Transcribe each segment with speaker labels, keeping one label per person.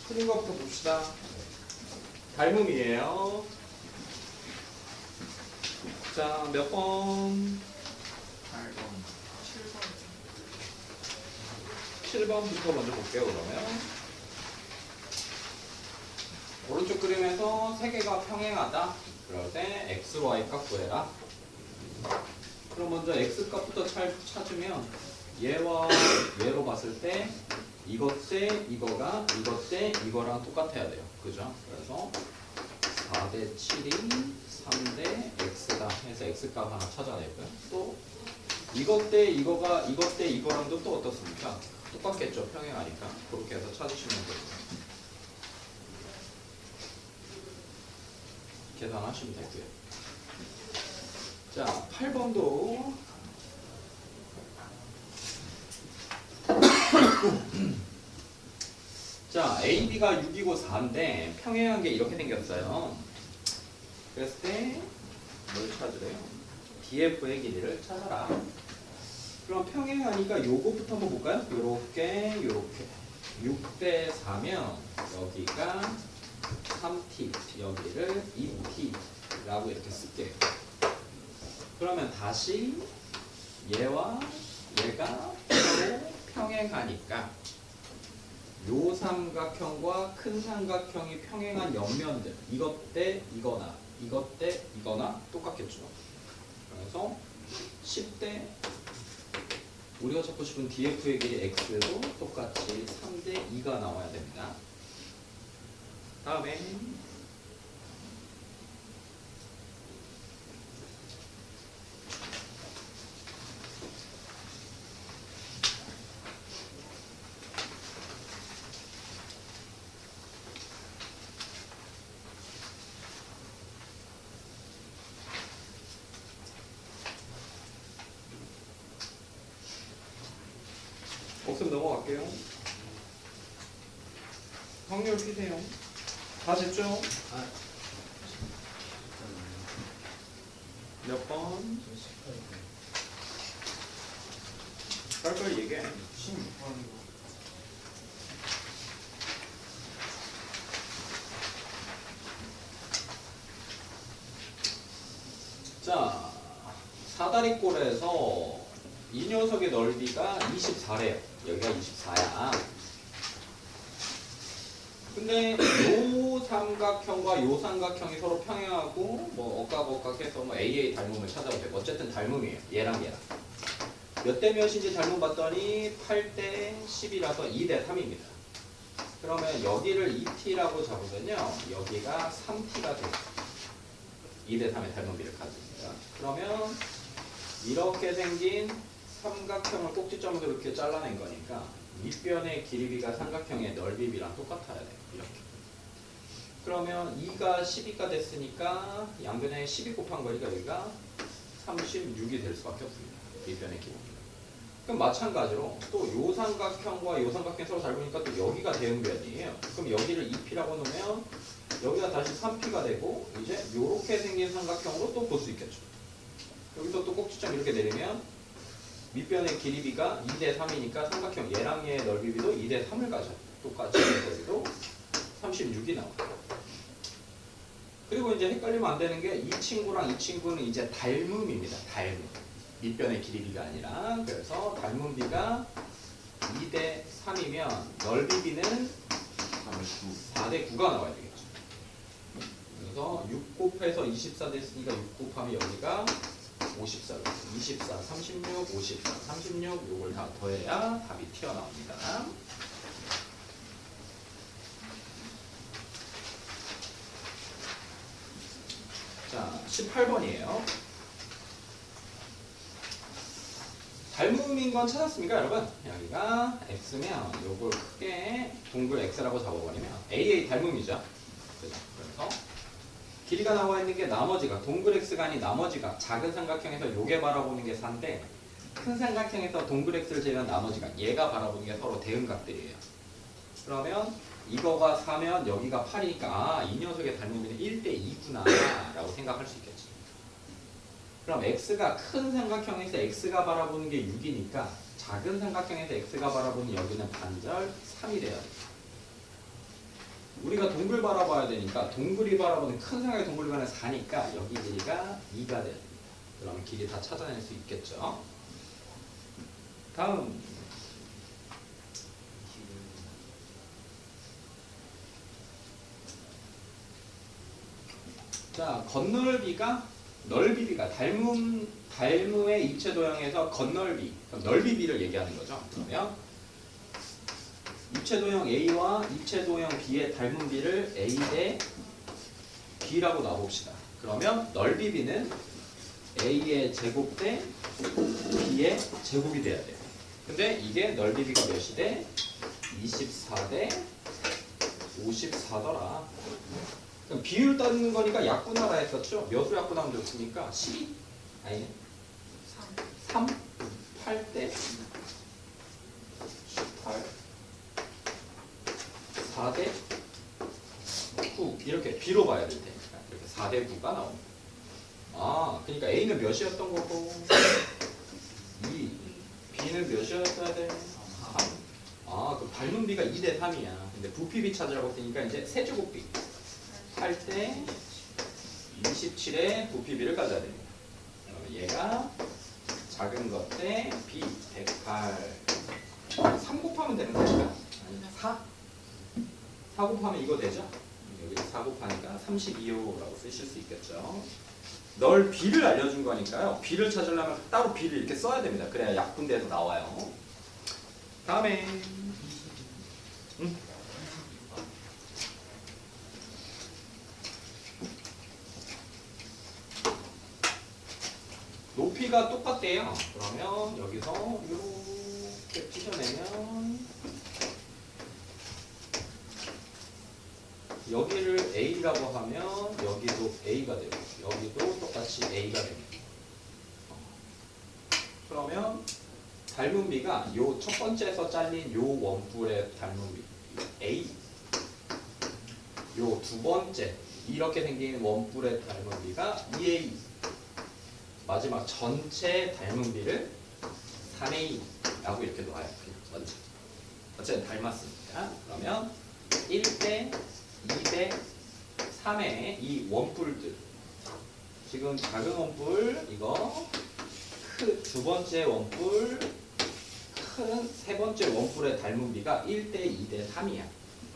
Speaker 1: 틀린 것부터 봅시다. 닮음이에요. 자, 몇 번? 7번부터 먼저 볼게요, 그러면. 오른쪽 그림에서 세 개가 평행하다. 그럴 때 x, y 값 구해라. 그럼 먼저 x 값부터 찾으면 얘와 얘로 봤을 때 이것 대 이거가 이것 대 이거랑 똑같아야 돼요. 그죠? 그래서 4대 7이 3대 x다 해서 x 값 하나 찾아내고요. 또 이것 대 이거가 이것 대 이거랑도 또 어떻습니까? 똑같겠죠. 평행하니까. 그렇게 해서 찾으시면 됩니다. 계산하시면 되고요. 자, 8번도 자, AB가 6이고 4인데 평행한 게 이렇게 생겼어요. 그랬을 때 뭘 찾으래요? DF의 길이를 찾아라. 그럼 평행하니까 요거부터 한번 볼까요? 요렇게 6대 4면 여기가 3t, 여기를 2t라고 이렇게 쓸게요. 그러면 다시 얘와 얘가 서로 평행하니까 요 삼각형과 큰 삼각형이 평행한 옆면들 이것 대 이거나 이것 대 이거나 똑같겠죠. 그래서 10대 우리가 찾고 싶은 DF의 길이 X도 똑같이 3대 2가 나와야 됩니다. 다음에 없으면 넘어갈게요. 확률 피세요. 다 됐죠? 몇 번? 빨리빨리 얘기해.
Speaker 2: 16번이고.
Speaker 1: 자, 사다리꼴에서 이 녀석의 넓이가 24래요. 여기가 24야. 근데 요 삼각형과 요 삼각형이 서로 평행하고 뭐 엇각해서 뭐 AA 닮음을 찾아도 되고 어쨌든 닮음이에요. 얘랑 얘랑. 몇 대 몇인지 닮음 봤더니 8대 10이라서 2대 3입니다. 그러면 여기를 2t라고 잡으면요. 여기가 3t가 돼요. 2대 3의 닮음비를 가집니다. 그러면 이렇게 생긴 삼각형을 꼭지점으로 이렇게 잘라낸 거니까 밑변의 길이비가 삼각형의 넓이비랑 똑같아야 돼요. 이렇게. 그러면 2가 12가 됐으니까 양변에 12 곱한 거리가 여기가 36이 될 수밖에 없습니다. 밑변의 길이. 그럼 마찬가지로 또 요 삼각형과 요 삼각형 서로 잘 보니까 또 여기가 대응변이에요. 그럼 여기를 2p라고 놓으면 여기가 다시 3p가 되고 이제 요렇게 생긴 삼각형으로 또 볼 수 있겠죠. 여기서 또 꼭지점 이렇게 내리면 밑변의 길이비가 2대 3이니까 삼각형 얘랑 얘의 넓이비도 2대 3을 가져. 똑같이 여기도 36이 나와요. 그리고 이제 헷갈리면 안 되는 게 이 친구랑 이 친구는 이제 닮음입니다. 닮음. 밑변의 길이비가 아니라. 그래서 닮음비가 2대 3이면 넓이비는 4대 9가 나와야 되겠죠. 그래서 6 곱해서 24 됐으니까 6 곱하면 여기가 54, 24, 36, 54, 36 요걸 다 더해야 답이 튀어나옵니다. 자, 18번이에요. 닮음인 건 찾았습니까, 여러분? 여기가 x면 요걸 크게 동글 x라고 잡아버리면 AA 닮음이죠. 그죠? 그래서 길이가 나와 있는 게 나머지가 동글 x가 아닌 나머지가 작은 삼각형에서 요게 바라보는 게 4인데 큰 삼각형에서 동글 x를 제외한 나머지가 얘가 바라보는 게 서로 대응각들이에요. 그러면 이거가 4면 여기가 8이니까 아, 이 녀석의 닮음이 1대 2구나 라고 생각할 수 있겠죠. 그럼 x가 큰 삼각형에서 x가 바라보는 게 6이니까 작은 삼각형에서 x가 바라보는 여기는 반절 3이 돼요. 우리가 동글 바라봐야 되니까 동글이 바라보는 큰 삼각의 동글간의 4니까 여기 길이가 2가 돼야 됩니다. 그러면 길이 다 찾아낼 수 있겠죠. 다음 자, 겉넓이가 넓이비가 닮음의 입체 도형에서 겉넓이, 그럼 넓이비를 얘기하는 거죠. 그러면 입체 도형 A와 입체 도형 B의 닮음비를 A 대 B라고 놔봅시다. 그러면 넓이비는 A의 제곱 대 B의 제곱이 돼야 돼요. 근데 이게 넓이비가 몇이 돼? 24 대 54더라. 그럼 비율 따는 거니까 약분하라 했었죠? 몇으로 약분하면 좋습니까? 12? 아니네. 3? 8대 18 4대 9 이렇게 B로 봐야 될 테니까 이렇게 4대 9가 나옵니다. 아, 그러니까 A는 몇이었던 거고 2, B는 몇이었어야 돼? 3. 아, 그럼 닮은 B가 2대 3이야. 근데 부피비 찾으라고 했으니까 이제 세제곱비 8대 27의 부피비를 가져야 됩니다. 그러면 얘가 작은 것 대 B 108 3 곱하면 되는 거니까 아니 4 곱하면 이거 되죠? 여기서 4 곱하니까 32호라고 쓰실 수 있겠죠. 널 B를 알려준 거니까요. B를 찾으려면 따로 B를 이렇게 써야 됩니다. 그래야 약분돼서 나와요. 다음에 높이가 똑같대요. 그러면 여기서 이렇게 찢어내면 여기를 A라고 하면 여기도 A가 되고 여기도 똑같이 A가 됩니다. 그러면 닮은 비가 요 첫 번째에서 잘린 요 원뿔의 닮은 비 A, 요 두 번째 이렇게 생긴 원뿔의 닮은 비가 2A, 마지막 전체 닮은 비를 3A라고 이렇게 놓아요. 먼저 어쨌든 닮았으니까. 그러면 1대 2대 3의 이 원뿔들, 지금 작은 원뿔 이거, 두 번째 원뿔, 큰 세 번째 원뿔의 닮은 비가 1대 2대 3이야.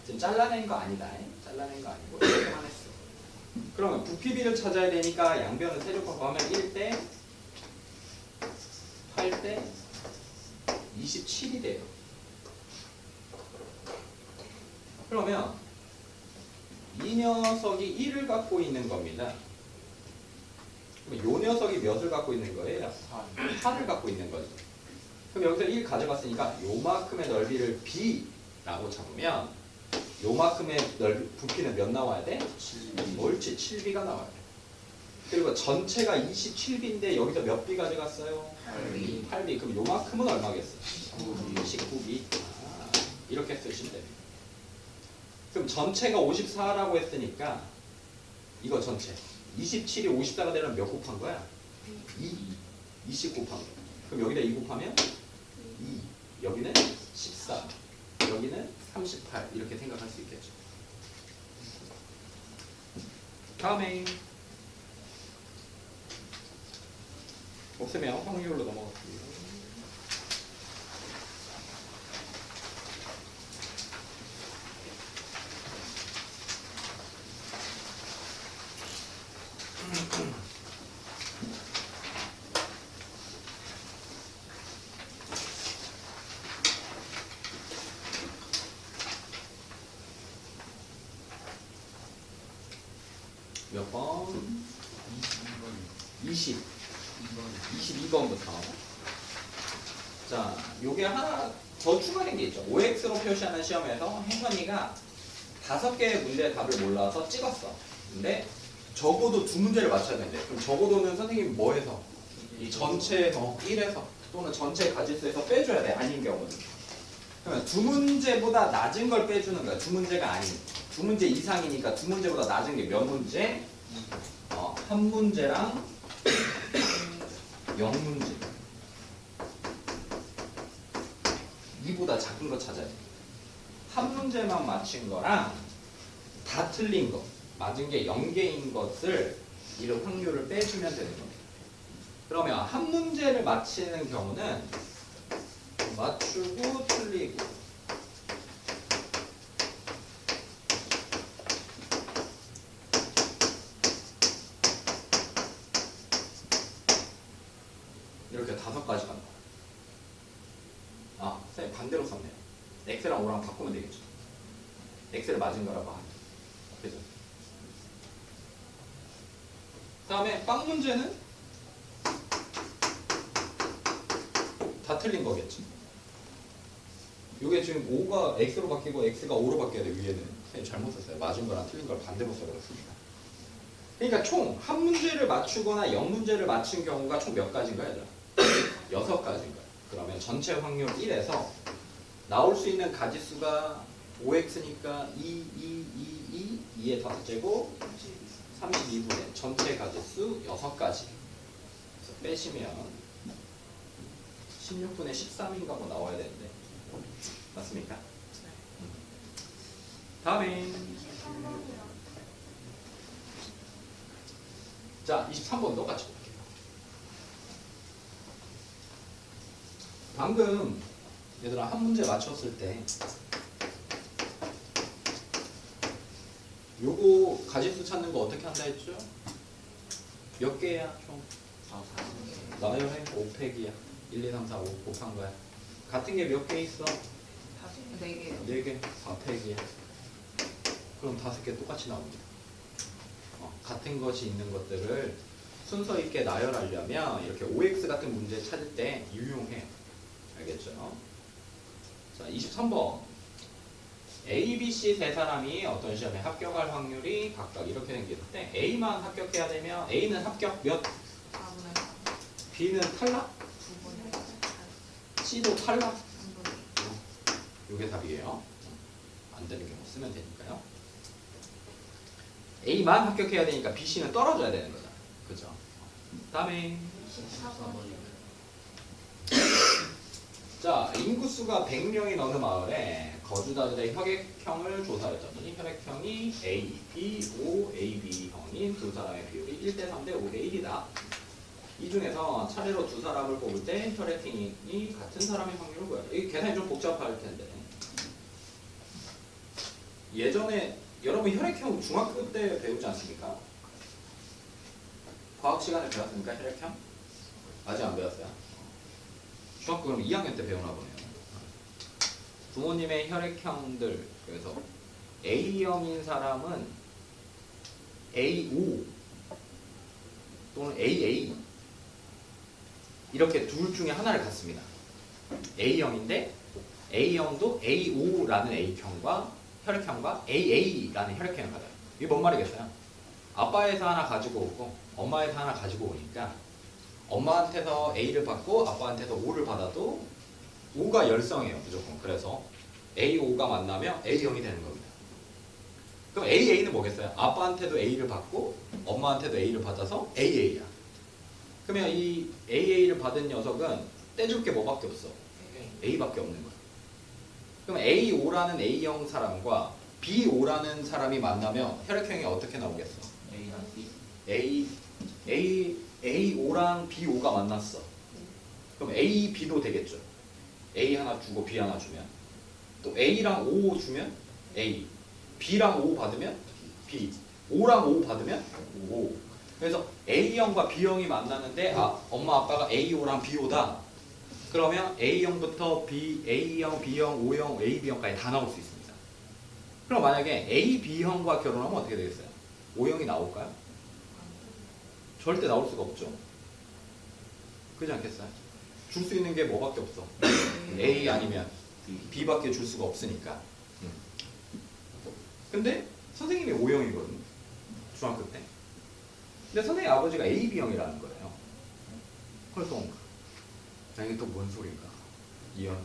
Speaker 1: 지금 잘라낸 거 아니다. 잘라낸 거 아니고 이렇게만 했어. 그러면 부피비를 찾아야 되니까 양변을 세제곱하고 하면 1대 8대 27이 돼요. 그러면 이 녀석이 1을 갖고 있는 겁니다. 그럼 이 녀석이 몇을 갖고 있는 거예요? 8을 갖고 있는 거죠. 그럼 여기서 1 가져갔으니까 요만큼의 넓이를 B라고 잡으면 요만큼의 부피는 몇 나와야 돼? 7B. 옳지, 7B가 나와야 돼. 그리고 전체가 27B인데 여기서 몇 B 가져갔어요? 8B. 8B. 그럼 요만큼은 얼마겠어? 19B. 아, 이렇게 쓰시면 됩니다. 그럼 전체가 54라고 했으니까 이거 전체 27이 54가 되려면 몇 곱한 거야? 20 곱한 거야. 그럼 여기다 2 곱하면 2, 여기는 14, 여기는 38 이렇게 생각할 수 있겠죠. 다음에 없으면 확률로 넘어갔습니다. 몇 번? 22번부터. 자, 요게 하나 더 추가된 게 있죠. OX로 표시하는 시험에서 혜선이가 5개의 문제의 답을 몰라서 찍었어. 근데 적어도 2문제를 맞춰야 된대. 그럼 적어도는 선생님이 뭐 해서? 이 전체에서 1에서 또는 전체 가지수에서 빼줘야 돼. 아닌 경우는. 그러면 2문제보다 낮은 걸 빼주는 거야. 2문제가 아닌. 2문제 이상이니까 2문제보다 낮은 게 몇 문제? 1문제랑 0문제. 2보다 작은 거 찾아야 돼. 1문제만 맞힌 거랑 다 틀린 것, 맞은 게 0개인 것을 이런 확률을 빼주면 되는 겁니다. 그러면 한 문제를 맞히는 경우는 맞추고 틀리고 이렇게 5가지 간다. 아, 선생님 반대로 썼네요. X랑 O랑 바꾸면 되겠죠. X를 맞은 거라고 하면. 그죠? 다음에 빵 문제는 다 틀린 거겠지. 이게 지금 5가 X로 바뀌고 X가 5로 바뀌어야 돼. 위에는 선생님 잘못 썼어요. 맞은 거랑 틀린 걸 반대로 써버렸습니다. 그러니까 총 한 문제를 맞추거나 0문제를 맞춘 경우가 총 몇 가지인가요, 얘들아? 6가지인 거예요. 그러면 전체 확률 1에서 나올 수 있는 가지수가 5x니까 2의 5제곱 32분의 전체 가지수 6가지. 그래서 빼시면 16분의 13인가 뭐 나와야 되는데 맞습니까? 다음에 자 23번도 같이 볼게요. 방금 얘들아 한 문제 맞췄을 때 요거 가지수 찾는 거 어떻게 한다 했죠? 몇 개야 총? 4개. 나열해 5팩이야. 1, 2, 3, 4, 5 곱한 거야. 같은 게 몇 개 있어?
Speaker 2: 4개.
Speaker 1: 4개. 4팩이야. 그럼 5개 똑같이 나옵니다. 같은 것이 있는 것들을 순서 있게 나열하려면 이렇게 OX 같은 문제 찾을 때 유용해요. 알겠죠? 자, 23번. A, B, C 세 사람이 어떤 시험에 합격할 확률이 각각 이렇게 생길 때 A만 합격해야 되면 A는 합격 몇?
Speaker 2: 4분의 4.
Speaker 1: B는 탈락?
Speaker 2: 2분의 4.
Speaker 1: C도 탈락?
Speaker 2: 3분의 2.
Speaker 1: 요게 답이에요. 안 되는 경우 쓰면 되니까요. A만 합격해야 되니까 B, C는 떨어져야 되는 거잖아. 그죠? 다음에
Speaker 2: 14번.
Speaker 1: 자, 인구수가 100명이 넘는 마을에 거주자들의 혈액형을 조사했더니 혈액형이 A, B, O, AB형인 두 사람의 비율이 1대 3대 5대 1이다. 이 중에서 차례로 두 사람을 뽑을 때 혈액형이 같은 사람의 확률을 구해라. 이 계산이 좀 복잡할 텐데 예전에 여러분 혈액형 중학교 때 배우지 않습니까? 과학 시간에 배웠습니까? 혈액형? 아직 안 배웠어요? 중학교 그럼 2학년 때 배우나 보네요. 부모님의 혈액형들 그래서 A형인 사람은 AO 또는 AA 이렇게 둘 중에 하나를 갖습니다. A형인데 A형도 AO라는 A형과 혈액형과 AA라는 혈액형을 가져요. 이게 뭔 말이겠어요? 아빠에서 하나 가지고 오고 엄마에서 하나 가지고 오니까 엄마한테서 A를 받고 아빠한테서 O를 받아도 O가 열성이에요 무조건. 그래서 AO가 만나면 A형이 되는 겁니다. 그럼 AA는 뭐겠어요? 아빠한테도 A를 받고 엄마한테도 A를 받아서 AA야. 그러면 이 AA를 받은 녀석은 떼줄 게 뭐밖에 없어? A밖에 없는 거야. 그럼 AO라는 A형 사람과 BO라는 사람이 만나면 혈액형이 어떻게 나오겠어? AO랑 BO가 만났어. 그럼 A, B도 되겠죠. A 하나 주고 B 하나 주면 또 A랑 O 주면 A, B랑 O 받으면 B, O랑 O 받으면 O. 그래서 A형과 B형이 만나는데 엄마 아빠가 AO랑 BO다. 그러면 A형부터 A형, B형, O형, AB형까지 다 나올 수 있습니다. 그럼 만약에 AB형과 결혼하면 어떻게 되겠어요? O형이 나올까요? 절대 나올 수가 없죠. 그렇지 않겠어요? 줄 수 있는 게 뭐밖에 없어? A 아니면 B밖에 줄 수가 없으니까. 근데 선생님이 O형이거든요. 중학교 때. 근데 선생님 아버지가 AB형이라는 거예요. 그래서 이게 또 뭔 소린가? 이형.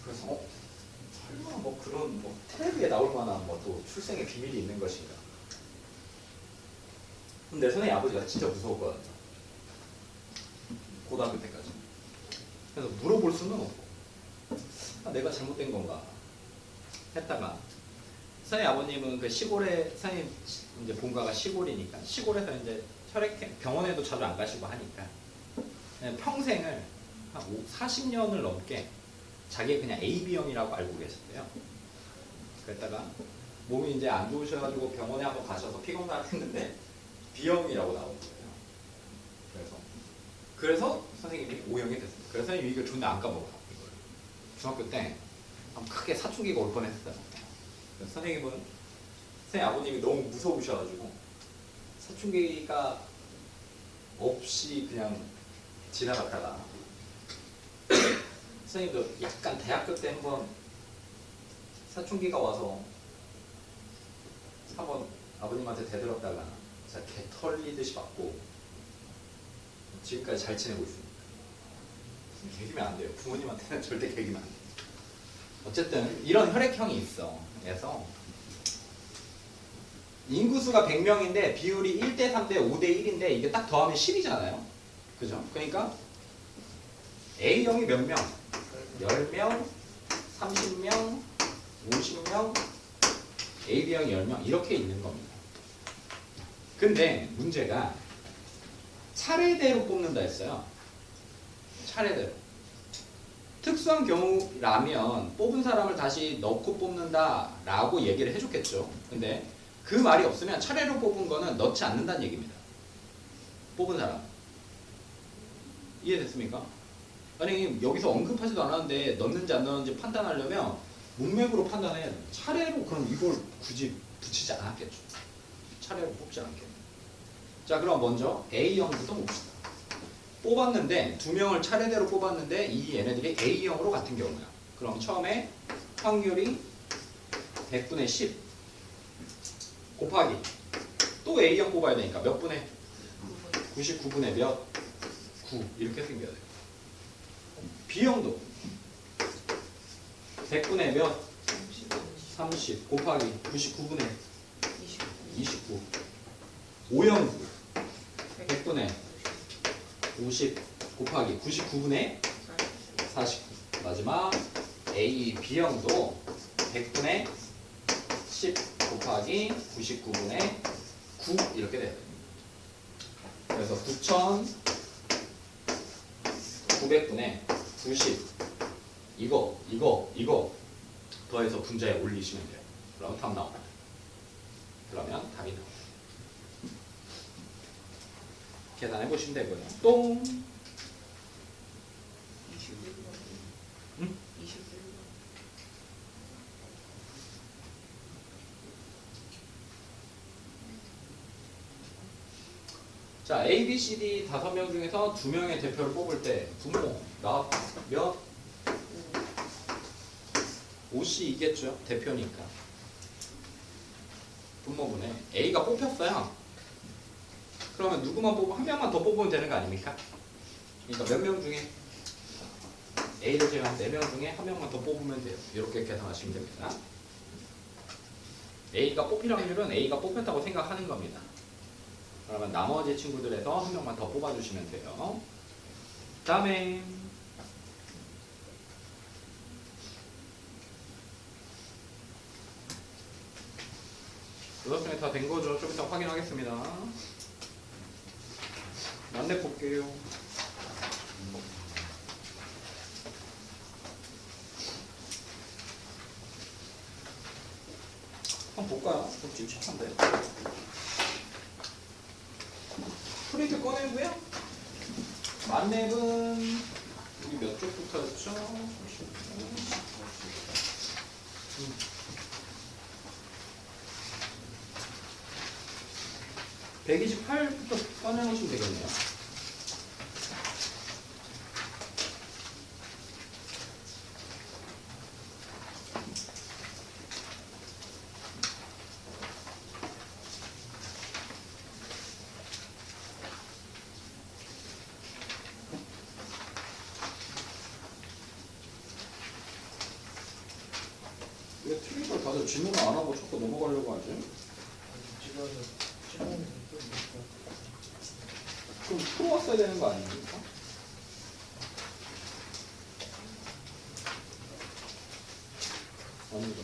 Speaker 1: 그래서 설마 뭐 그런 뭐 텔레비에 나올 만한 뭐 또 출생의 비밀이 있는 것인가? 근데 선생님 아버지가 진짜 무서웠거든요. 고등학교 때까지. 그래서 물어볼 수는 없고 내가 잘못된 건가 했다가 선생님 아버님은 그 시골에 선생님 이제 본가가 시골이니까 시골에서 이제 혈액 병원에도 자주 안 가시고 하니까 그냥 평생을 한 40년을 넘게 자기 그냥 AB형이라고 알고 계셨대요. 그랬다가 몸이 이제 안 좋으셔가지고 병원에 한번 가셔서 피검사를 했는데 B형이라고 나온 거예요. 그래서 선생님이 O형이 됐어요. 그래서 선생님이 이걸 존나 안 까먹어. 이걸 중학교 때 크게 사춘기가 올 뻔했어요. 그래서 선생님 아버님이 너무 무서우셔가지고 사춘기가 없이 그냥 지나갔다가 선생님도 약간 대학교 때 한번 사춘기가 와서 한번 아버님한테 대들었다가 진짜 개 털리듯이 맞고 지금까지 잘 지내고 있습니다. 개기면 안 돼요. 부모님한테는 절대 개기면 안 돼요. 어쨌든 이런 혈액형이 있어. 그래서 인구수가 100명인데 비율이 1대 3대 5대 1인데 이게 딱 더하면 10이잖아요. 그죠? 그러니까 A형이 몇 명? 10명, 30명, 50명, AB형 10명 이렇게 있는 겁니다. 근데 문제가 차례대로 뽑는다 했어요. 차례대로. 특수한 경우라면 뽑은 사람을 다시 넣고 뽑는다 라고 얘기를 해줬겠죠. 근데 그 말이 없으면 차례로 뽑은 거는 넣지 않는다는 얘기입니다. 뽑은 사람. 이해됐습니까? 아니 여기서 언급하지도 않았는데 넣는지 안 넣는지 판단하려면 문맥으로 판단해. 차례로 그럼 이걸 굳이 붙이지 않았겠죠. 차례로 뽑지 않겠네. 자 그럼 먼저 A형부터 봅시다. 뽑았는데 2명을 차례대로 뽑았는데 이 얘네들이 A형으로 같은 경우야. 그럼 처음에 확률이 100분의 10 곱하기 또 A형 뽑아야 되니까 몇 분의 99분의 몇? 9 이렇게 생겨야 돼요. B형도 100분의 몇? 30 곱하기 99분의 29 O형도 100분의 50 곱하기 99분의 49 마지막 A, B형도 100분의 10 곱하기 99분의 9 이렇게 돼요. 그래서 9900분의 90 이거 더해서 분자에 올리시면 돼요. 그럼 답 나옵니다. 그러면 답이 나옵니다. 계산해 보시면 되고요. 똥
Speaker 2: 21번.
Speaker 1: 응?
Speaker 2: 21번.
Speaker 1: 자, A, B, C, D 5명 중에서 2명의 대표를 뽑을 때 부모 몇? OC 이겠죠? 대표니까. 분모분에 A가 뽑혔어요. 그러면 누구만 뽑으면 한 명만 더 뽑으면 되는 거 아닙니까? 그러니까 몇 명 중에 A를 제외한 4명 중에 한 명만 더 뽑으면 돼요. 이렇게 계산하시면 됩니다. A가 뽑힐 확률은 A가 뽑혔다고 생각하는 겁니다. 그러면 나머지 친구들에서 한 명만 더 뽑아주시면 돼요. 다음에 여섯 명이 다 된 거죠. 좀 이따 확인하겠습니다. 만렙 볼게요. 한번 볼까요? 좀 찝찝한데. 프린트 꺼내고요. 만렙은 여기 몇 쪽부터였죠? 128부터 꺼내놓으시면 되겠네요. 왜 트릭을 다들 질문 안 하고 자꾸 넘어가려고 하지? 그럼 풀어왔어야 되는 거 아닙니까? 아니죠.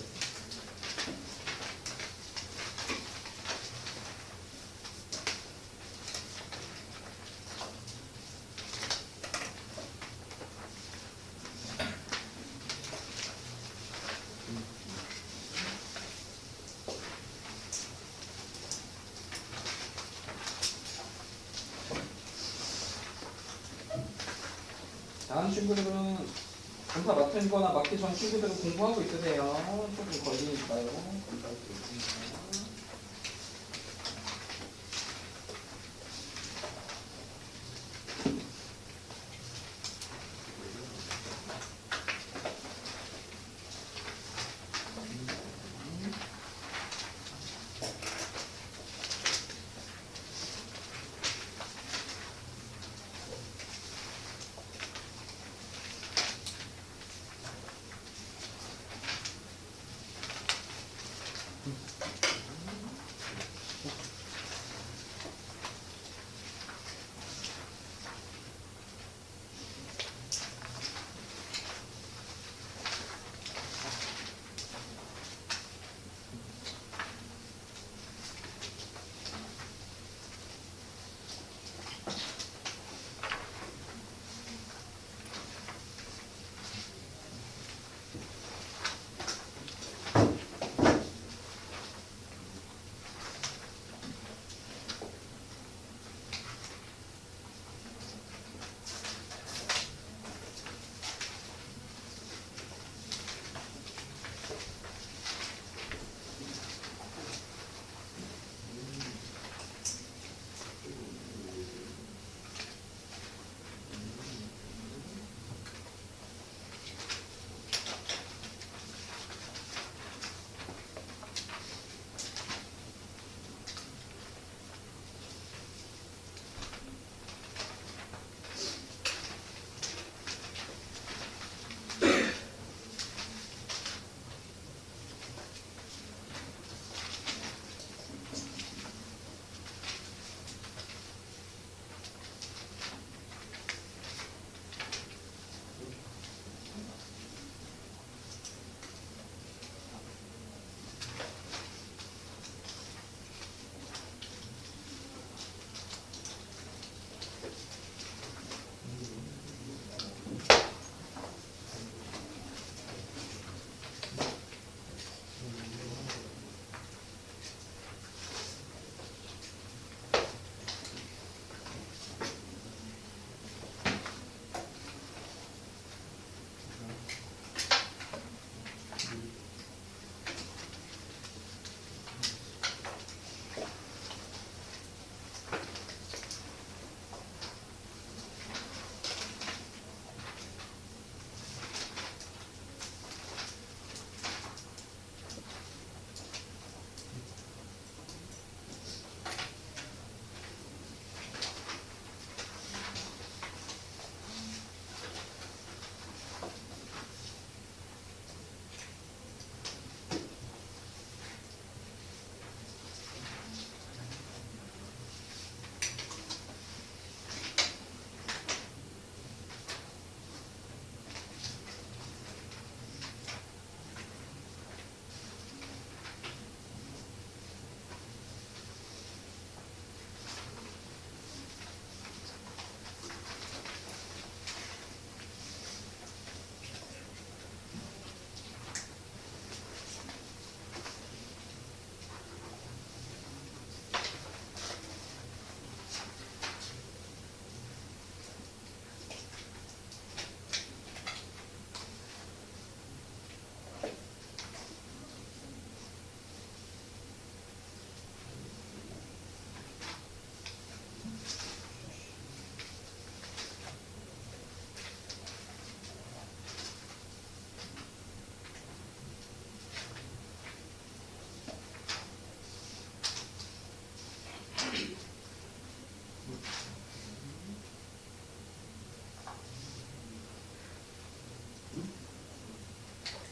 Speaker 1: 다른 친구들은 검사 맡은 거나 맡기 전 친구들은 공부하고 있으세요. 조금 걸리니까요. 검사할 수 있으니까.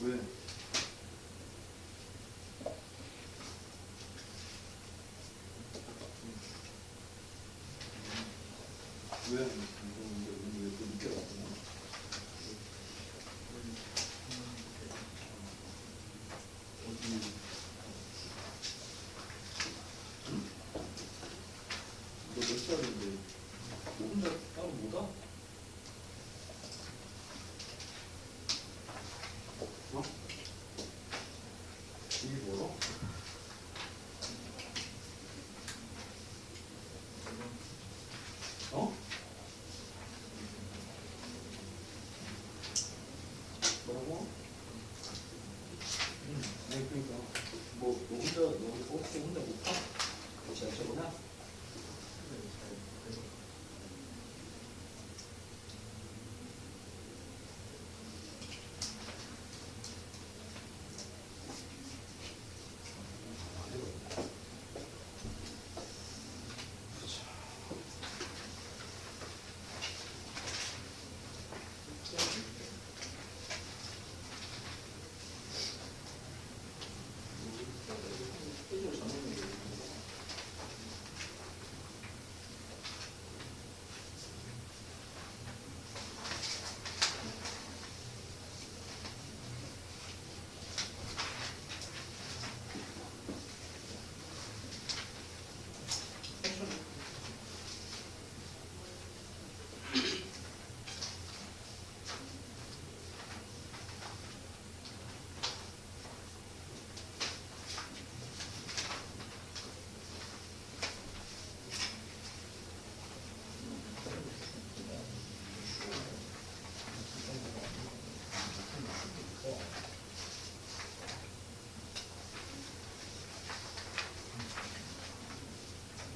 Speaker 3: 왜? 왜? 왜또 늦게 왔구나. 어디? 너 몇 살인데? 너 혼자 따로 못 와? 어? 집이 멀어? 어?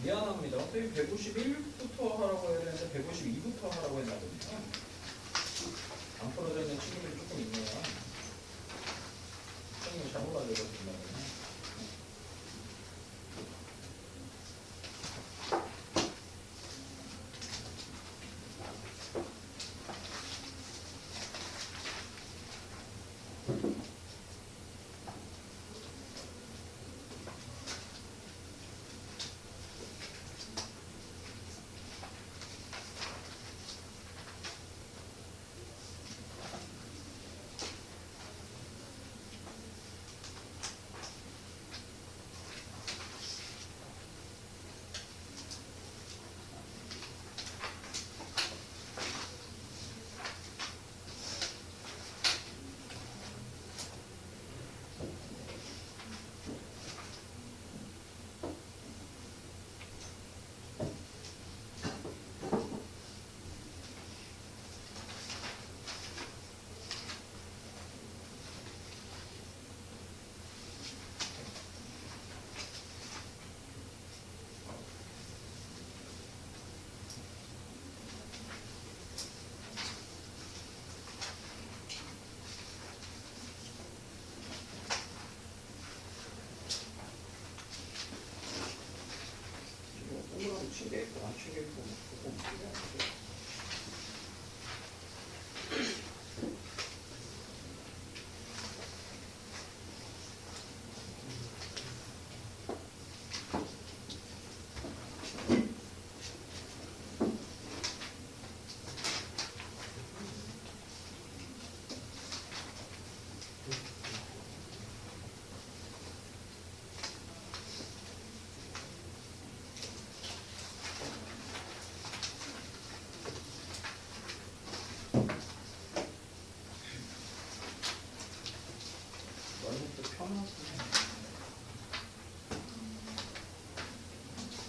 Speaker 1: 미안합니다. 선생님 151부터 하라고 해야 되는데 152부터 하라고 했나 보네요. 안 풀어져 있는 친구들이 조금 있네요. 선생님이 잘못 알려줬습니다. 동그라미 챙겨있고 안 챙겨있고 조금 문제가 너는 또 편하지.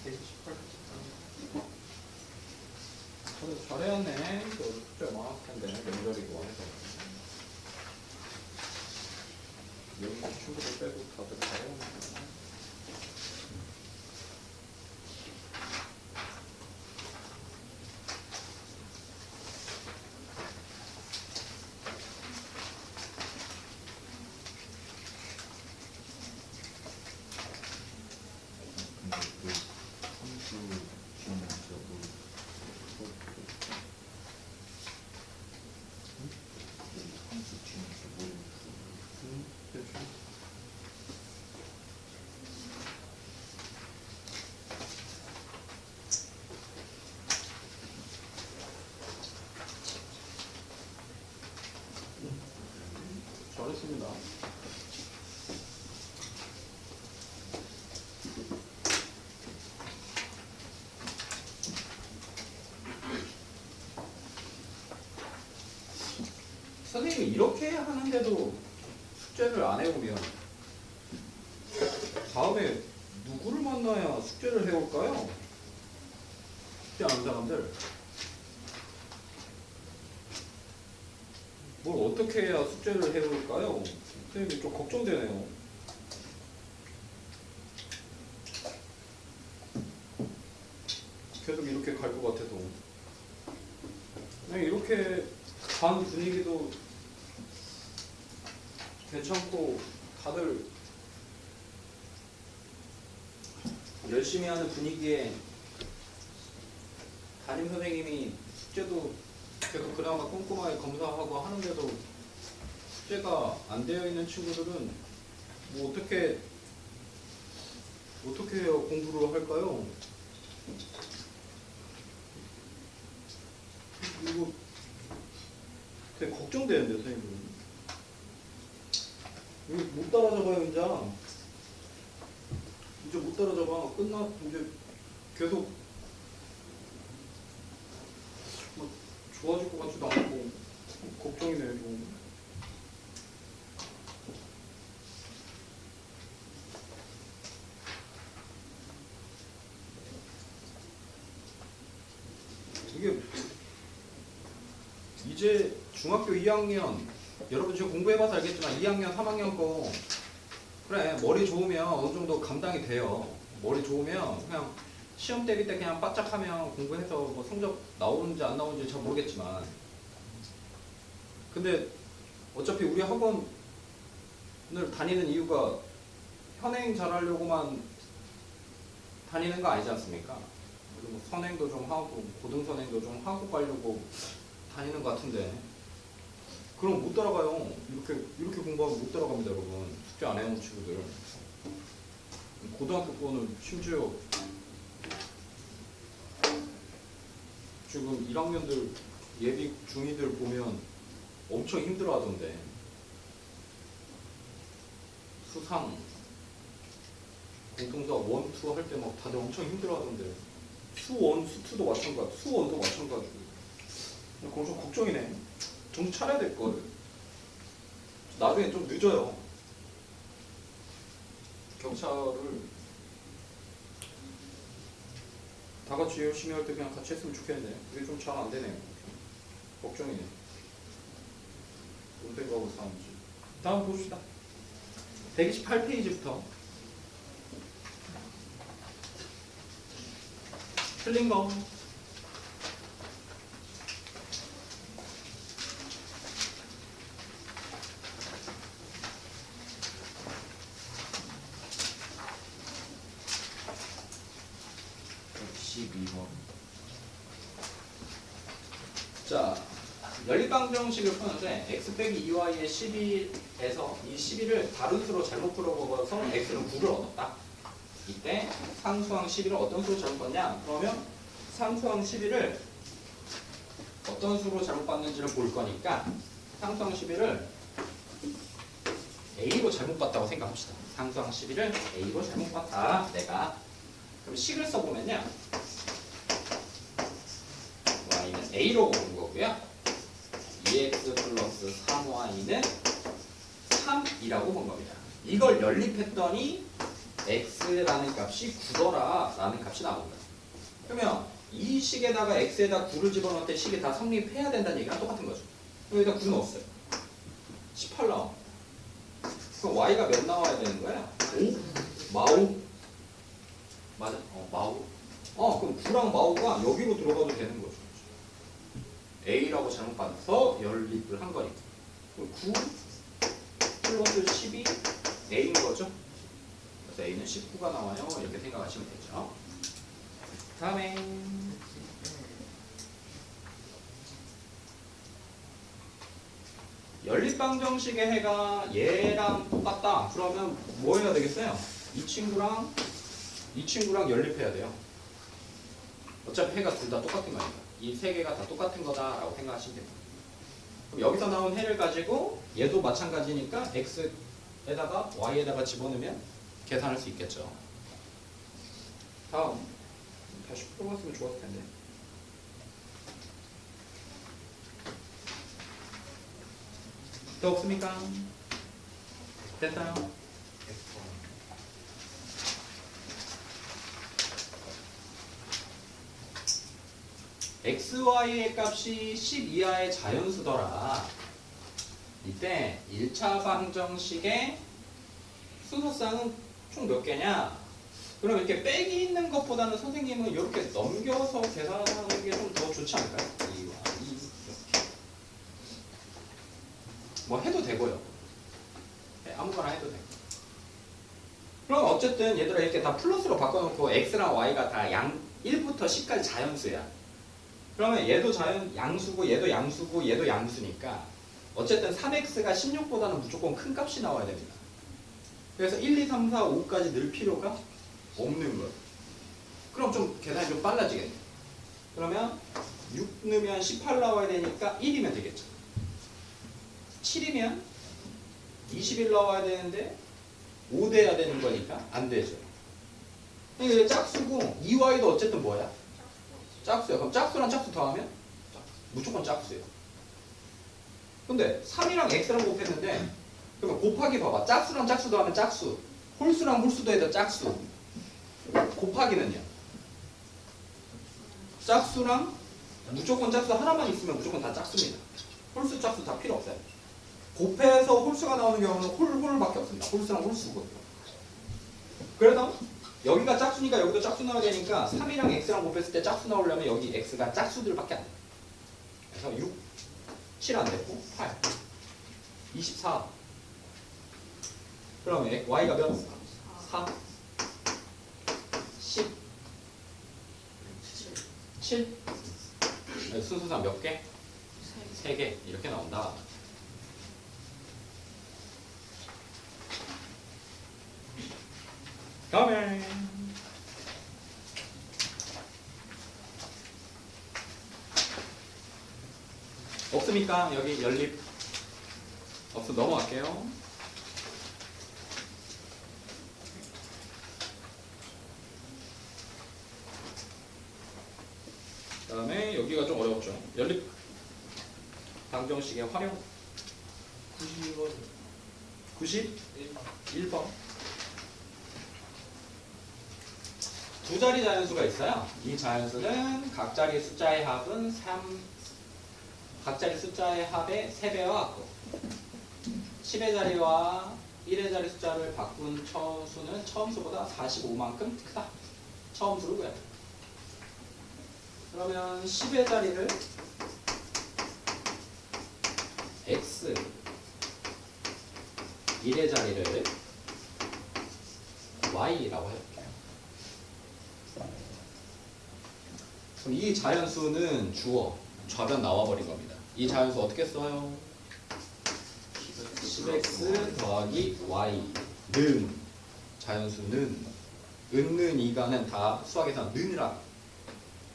Speaker 1: 118. 저도 잘해왔네. 또 숙제 많았을 텐데 명절이고 해서. 여기 친구들 빼고 다들 잘해왔네. 잘했습니다. 선생님이 이렇게 하는데도 숙제를 안 해오면 다음에 누구를 만나야 숙제를 해올까요? 숙제 안 하는 사람들. 뭘 어떻게 해야 숙제를 해올까요? 선생님이 좀 걱정되네요. 계속 이렇게 갈 것 같아서. 그냥 이렇게 반 분위기도 괜찮고 다들 열심히 하는 분위기에 담임 선생님이 숙제도 계속 그나마 꼼꼼하게 검사하고 하는데도 숙제가 안 되어 있는 친구들은 뭐 어떻게 해야 공부를 할까요? 이거 되게 걱정되는데 선생님. 이거 못 따라잡아요 이제 못 따라잡아. 이제 계속 뭐 좋아질 것 같지도 않고 걱정이네요 좀. 이게 이제 중학교 2학년 여러분 지금 공부해봐서 알겠지만 2학년 3학년 거 그래 머리 좋으면 어느 정도 감당이 돼요. 머리 좋으면 그냥 시험 대비 때 그냥 바짝하면 공부해서 뭐 성적 나오는지 안 나오는지 잘 모르겠지만 근데 어차피 우리 학원을 다니는 이유가 현행 잘하려고만 다니는 거 아니지 않습니까? 그리고 뭐 선행도 좀 하고 고등선행도 좀 하고 가려고 다니는 것 같은데 그럼 못 따라가요. 이렇게 공부하면 못 따라갑니다, 여러분. 숙제 안 해온 친구들. 고등학교 거는 심지어 지금 1학년들 예비 중2들 보면 엄청 힘들어하던데 수상 공통사 1, 2 할 때 막 다들 엄청 힘들어하던데 수1, 수2도 마찬가지 수1도 마찬가지고 그건 좀 걱정이네. 정신 차려야 될 걸. 나중에 좀 늦어요. 경찰을 다 같이 열심히 할 때 그냥 같이 했으면 좋겠는데 그게 좀 잘 안 되네요. 걱정이네. 뭔 생각으로 사는지. 다음 봅시다. 128페이지부터 틀린 거. 자, 연립방정식을 푸는데 x 빼기 2y의 11에서 이 11을 다른 수로 잘못 풀어먹어서 x는 9를 얻었다. 이때 상수항 11을 어떤 수로 잘못 봤냐? 그러면 상수항 11을 어떤 수로 잘못 봤는지를 볼 거니까 상수항 11을 A로 잘못 봤다고 생각합시다. 상수항 11을 A로 잘못 봤다. 내가. 그럼 식을 써보면요. y는 A로 보는 거고요. 2x 플러스 3y는 3이라고 본 겁니다. 이걸 연립했더니 x라는 값이 9더라 라는 값이 나온 거예요. 그러면 이 식에다가 x에다 9를 집어넣을 때 식이 다 성립해야 된다는 얘기랑 똑같은 거죠. 여기다 9 넣었어요. 18 나와. 그럼 y가 몇 나와야 되는 거야? 5? 마우? 맞아? 마우. 그럼 9랑 마우가 여기로 들어가도 되는 거죠. A라고 잘못 받아서 연립을 한 거니까. 그럼 9 플러스 12 A인 거죠. 그래서 A는 19가 나와요. 이렇게 생각하시면 되죠. 다음에 연립방정식의 해가 얘랑 똑같다. 그러면 뭐 해야 되겠어요? 이 친구랑 연립해야 돼요. 어차피 해가 둘 다 똑같은 거니까. 이 세 개가 다 똑같은 거다라고 생각하시면 됩니다. 그럼 여기서 나온 해를 가지고 얘도 마찬가지니까 x에다가 y에다가 집어넣으면 계산할 수 있겠죠. 다음 다시 풀어봤으면 좋았을 텐데. 또 없습니까? 됐어요. xy의 값이 10 이하의 자연수더라. 이때 1차 방정식의 수소쌍은 총 몇 개냐? 그럼 이렇게 빼기 있는 것보다는 선생님은 이렇게 넘겨서 계산하는 게 좀 더 좋지 않을까요? 이와 이렇게. 뭐 해도 되고요. 네, 아무거나 해도 되고. 그럼 어쨌든 얘들아 이렇게 다 플러스로 바꿔놓고 x랑 y가 다 1부터 10까지 자연수야. 그러면 얘도 양수고 얘도 양수고 얘도 양수니까 어쨌든 3x가 16보다는 무조건 큰 값이 나와야 됩니다. 그래서 1, 2, 3, 4, 5까지 넣을 필요가 없는 거예요. 그럼 좀 계산이 좀 빨라지겠네. 그러면 6 넣으면 18 나와야 되니까 1이면 되겠죠. 7이면 21 나와야 되는데 5 돼야 되는 거니까 안 되죠. 이게 짝수고 2y도 어쨌든 뭐야? 짝수야. 그럼 짝수랑 짝수 더하면 무조건 짝수예요. 근데 3이랑 x랑 곱했는데 그러면 곱하기 봐봐. 짝수랑 짝수 더하면 짝수. 홀수랑 홀수 더해도 짝수. 곱하기는요. 짝수랑 무조건 짝수 하나만 있으면 무조건 다 짝수입니다. 홀수 짝수 다 필요 없어요. 곱해서 홀수가 나오는 경우는 홀밖에 없습니다. 홀수랑 홀수거든요. 그래서 여기가 짝수니까 여기도 짝수 나와야 되니까 3이랑 x랑 곱했을 때 짝수 나오려면 여기 x가 짝수들밖에 안 돼. 그래서 6, 7 안 되고 8, 24. 그러면 y가 몇? 4, 10, 7. 순수상 몇 개? 3개. 이렇게 나온다. 다음에 없습니까? 여기 연립 없어 넘어갈게요. 그다음에 여기가 좀 어렵죠. 연립 방정식의 활용
Speaker 3: 92번
Speaker 1: 91번 두 자리 자연수가 있어요. 이 자연수는 각자리 숫자의 합은 3, 각자리 숫자의 합의 3배와 같고 10의 자리와 1의 자리 숫자를 바꾼 처수는 처음수보다 45만큼 크다. 처음수를 구해야 돼. 그러면 10의 자리를 x, 1의 자리를 y라고 해볼게요. 그럼 이 자연수는 주어, 좌변 나와버린 겁니다. 이 자연수 어떻게 써요? 10x 더하기 y는 자연수는 은는 이가는 다 수학에서 는이라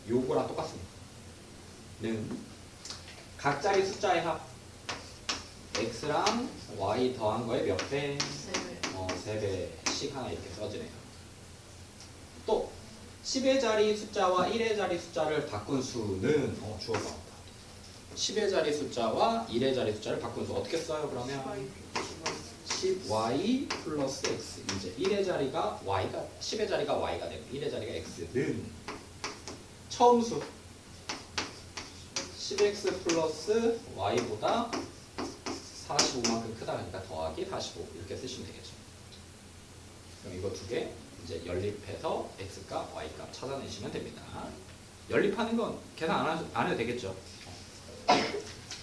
Speaker 1: 요거랑 똑같습니다. 는 각자리 숫자의 합 x랑 y 더한 거에 몇 배? 3배씩 하나 이렇게 써지네요. 또 10의 자리 숫자와 1의 자리 숫자를 바꾼 수는 주어가 나온다. 10의 자리 숫자와 1의 자리 숫자를 바꾼 수 어떻게 써요? 그러면 10y 플러스 x. 이제 1의 자리가 y가 10의 자리가 y가 되고 1의 자리가 x는 처음수 10x 플러스 y보다 45만큼 크다 그러니까 더하기 45 이렇게 쓰시면 되겠죠. 그럼 이거 두 개 이제 연립해서 x값, y값 찾아내시면 됩니다. 연립하는 건 계산 안 해도 되겠죠.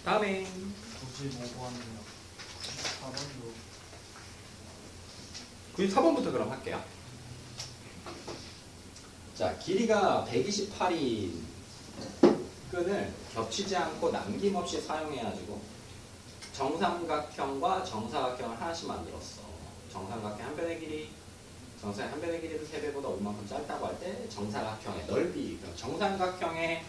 Speaker 1: 다음에
Speaker 3: 95번이요 94번도
Speaker 1: 94번부터 그럼 할게요. 자, 길이가 128인 끈을 겹치지 않고 남김없이 사용해가지고 정삼각형과 정사각형을 하나씩 만들었어. 정삼각형 한 변의 길이, 정사각 한 변의 길이도 3배보다 얼마큼 짧다고 할 때 정사각형의 넓이, 그럼 정삼각형의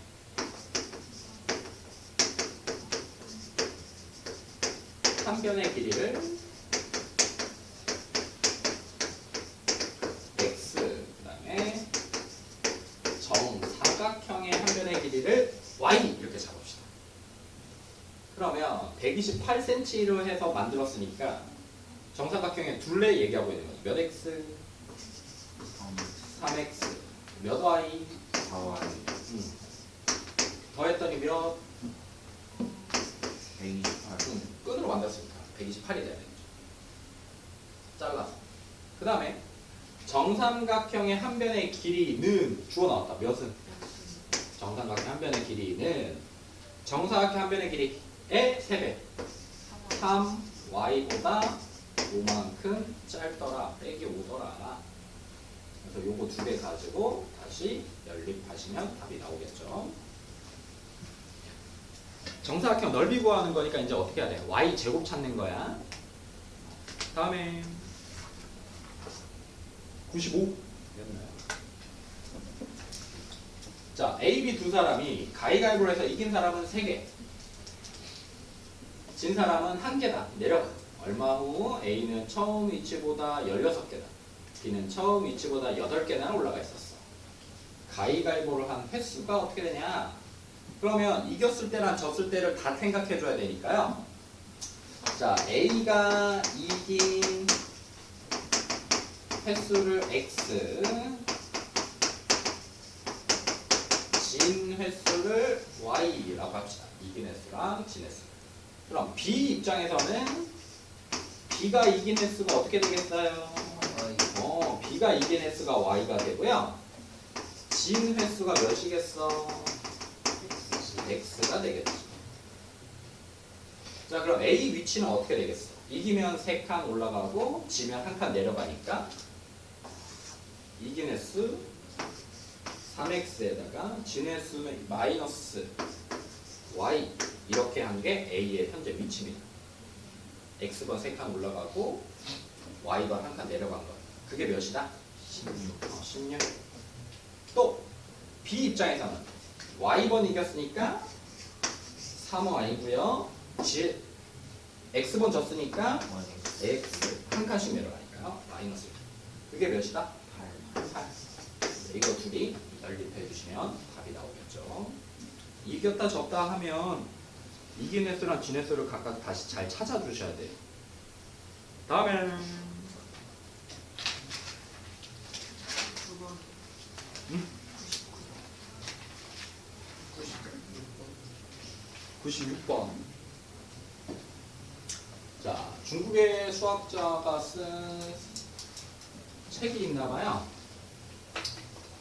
Speaker 1: 한 변의 길이를 x, 그 다음에 정사각형의 한 변의 길이를 y 이렇게 잡읍시다. 그러면 128cm로 해서 만들었으니까 정사각형의 둘레 얘기하고 있는 거죠. 몇 x? 3x. 몇 y?
Speaker 3: 4Y
Speaker 1: 더했더니 몇?
Speaker 3: 128
Speaker 1: 끈으로 만들었으니까 128이 돼야 되겠죠. 잘라서. 그 다음에 정삼각형의 한 변의 길이는 주어 나왔다. 몇은? 정삼각형 한 변의 길이는 정사각형 한 변의 길이의 3배 3y보다 5만큼 짧더라 빼기 5더라. 그래서 요거 두 개 가지고 다시 연립하시면 답이 나오겠죠. 정사각형 넓이 구하는 거니까 이제 어떻게 해야 돼? y 제곱 찾는 거야. 다음에 95였나요? 자, A, B 두 사람이 가위가위보로 해서 이긴 사람은 3개, 진 사람은 1개다. 내려가. 얼마 후 A는 처음 위치보다 16개다. B는 처음 위치보다 8계단을 올라가 있었어. 가위가위보를 한 횟수가 어떻게 되냐? 그러면 이겼을 때랑 졌을 때를 다 생각해 줘야 되니까요. 자, A가 이긴 횟수를 X, 진 횟수를 Y라고 합시다. 이긴 횟수랑 진 횟수. 그럼 B 입장에서는 B가 이긴 횟수가 어떻게 되겠어요? B가 이긴 횟수가 Y가 되고요. 진 횟수가 몇이겠어? X가 되겠지. 자, 그럼 A 위치는 어떻게 되겠어? 이기면 3칸 올라가고 지면 1칸 내려가니까 이긴 횟수 3X에다가 진 횟수는 마이너스 Y 이렇게 한 게 A의 현재 위치입니다. X번 3칸 올라가고 Y번 1칸 내려간 거. 그게 몇이다? 16. 또 B 입장에서는 Y번 이겼으니까 3Y고요. X번 졌으니까 X 한 칸씩 내려가니까요. 마이너스. 그게 몇이다? 8. 이거 둘이 연립해 주시면 답이 나오겠죠. 이겼다 졌다 하면 이긴 횟수랑 진 횟수를 각각 다시 잘 찾아주셔야 돼요. 다음에는
Speaker 2: 9번.
Speaker 1: 96번. 자, 중국의 수학자가 쓴 책이 있나 봐요.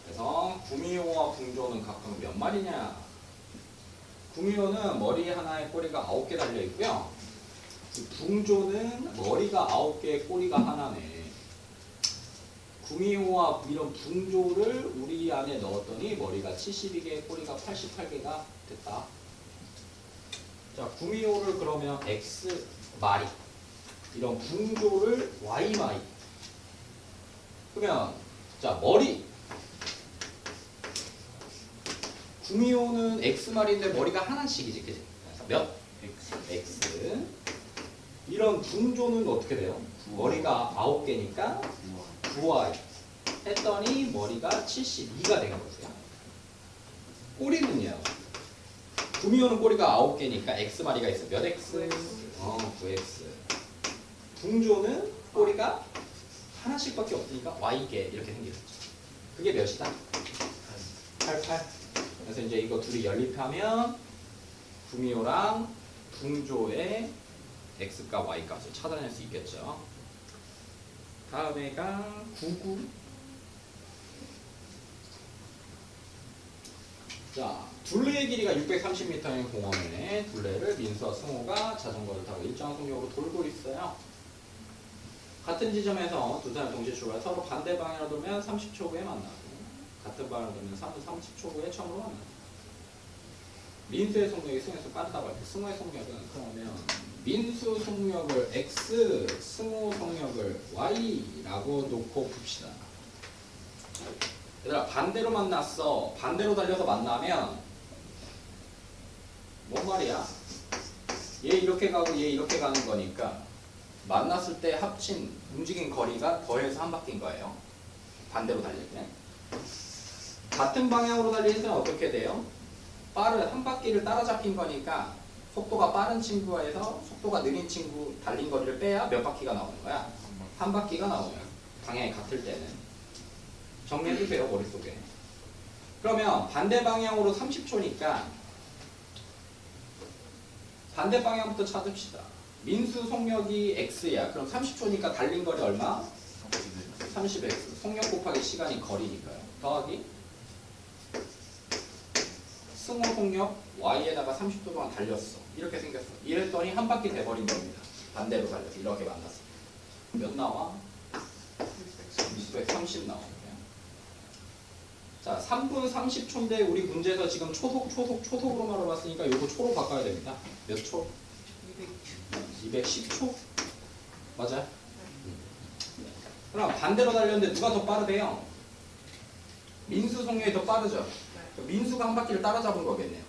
Speaker 1: 그래서 구미호와 붕조는 각각 몇 마리냐? 구미호는 머리 하나에 꼬리가 9개 달려 있고요. 붕조는 머리가 9개, 꼬리가 하나네. 구미호와 이런 붕조를 우리 안에 넣었더니 머리가 72개, 꼬리가 88개가 됐다. 자, 구미호를 그러면 X 마리, 이런 붕조를 Y 마리. 그러면 자, 머리. 구미호는 X 마리인데 머리가 하나씩이지, 그지? 그래서 몇? X. 이런 붕조는 어떻게 돼요? 머리가 9개니까 9Y 했더니 머리가 72가 된 거고요. 꼬리는요. 구미호는 꼬리가 9개니까 X 마리가 있어. 몇 X? 9X. 붕조는 꼬리가 하나씩밖에 없으니까 Y개 이렇게 생겼죠. 그게 몇이다? 88. 그래서 이제 이거 둘이 연립하면 구미호랑 붕조의 X값, Y값을 찾아낼 수 있겠죠. 다음에가 99. 자, 둘레의 길이가 630m인 공원에 둘레를 민수와 승호가 자전거를 타고 일정한 속력으로 돌고 있어요. 같은 지점에서 두 사람이 동시에 출발, 서로 반대 방향으로 돌면 30초 후에 만나고 같은 방향으로 돌면 30초 후에 처음으로 만나고. 민수의 속력이 승호에서 빠르다고 할 때 승호의 속력은 그러면 민수 속력을 X, 승호 속력을 Y라고 놓고 봅시다. 얘들아, 반대로 만났어. 반대로 달려서 만나면 뭔 말이야? 얘 이렇게 가고 얘 이렇게 가는 거니까 만났을 때 합친 움직인 거리가 더해서 한 바퀴인 거예요. 반대로 달릴 때. 같은 방향으로 달릴 때는 어떻게 돼요? 빠른 한 바퀴를 따라잡힌 거니까 속도가 빠른 친구에서 속도가 느린 친구 달린 거리를 빼야 몇 바퀴가 나오는 거야? 한 바퀴가 나오는 거야. 방향이 같을 때는. 정리해주세요, 머릿속에. 그러면 반대 방향으로 30초니까 반대 방향부터 찾읍시다. 민수 속력이 X야. 그럼 30초니까 달린 거리 얼마? 30X. 속력 곱하기 시간이 거리니까요. 더하기 승호 속력 Y에다가 30초 동안 달렸어. 이렇게 생겼어. 이랬더니 한 바퀴 돼버린 겁니다. 반대로 달려서 이렇게 만났어. 몇 나와? 630 나오고요. 자, 3분 30초인데 우리 문제에서 지금 초속으로 말해봤으니까 요거 초로 바꿔야 됩니다. 몇 초? 210초? 맞아요? 그럼 반대로 달렸는데 누가 더 빠르대요? 민수 속력이 더 빠르죠? 민수가 한 바퀴를 따라잡은 거겠네요.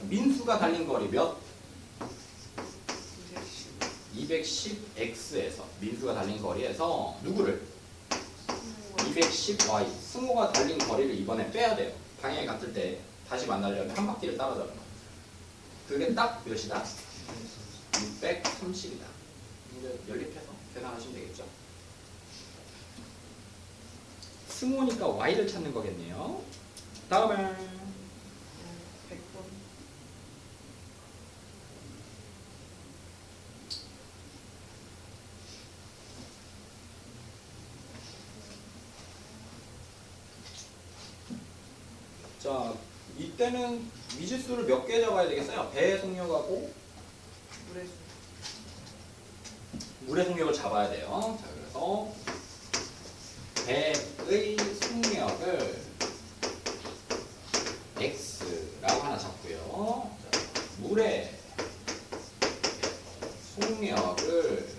Speaker 1: 민수가 달린 거리 몇? 210X에서 민수가 달린 거리에서 누구를? 210Y 승호가 달린 거리를 이번에 빼야 돼요. 방향이 같을 때 다시 만나려면 한 바퀴를 따라잡는 거예요. 그게 딱 몇이다? 630이다. 이제 연립해서 계산하시면 되겠죠. 승호니까 Y를 찾는 거겠네요. 다음에
Speaker 2: 100번.
Speaker 1: 자, 이때는 미지수를 몇 개 잡아야 되겠어요? 배의 속력하고
Speaker 2: 물의 수.
Speaker 1: 물의 속력을 잡아야 돼요. 자, 그래서 배의 속력을 x라고 하나 잡고요. 자, 물의 속력을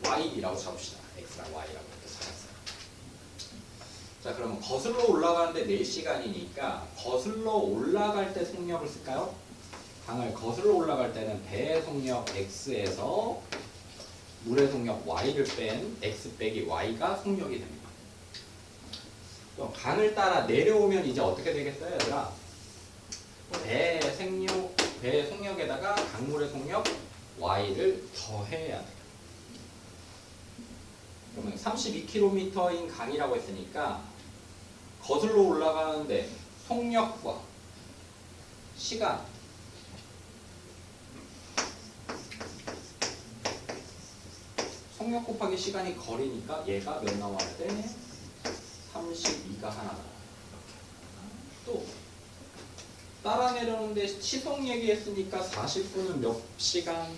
Speaker 1: y라고 잡읍시다. x랑 y라고 이렇게 잡았어요. 자, 그러면 거슬러 올라가는데 4시간이니까 거슬러 올라갈 때 속력을 쓸까요? 강을 거슬러 올라갈 때는 배의 속력 x에서 물의 속력 y를 뺀 x 빼기 y가 속력이 됩니다. 또 강을 따라 내려오면 이제 어떻게 되겠어요, 얘들아? 배의 속력에다가 강물의 속력 y를 더해야 돼요. 그러면 32km인 강이라고 했으니까 거슬러 올라가는데 속력과 시간 속력 곱하기 시간이 거리니까 얘가 몇 나와야 돼? 32가 하나 나와요. 또 따라 내려오는데 시속 얘기했으니까 40분은 몇 시간?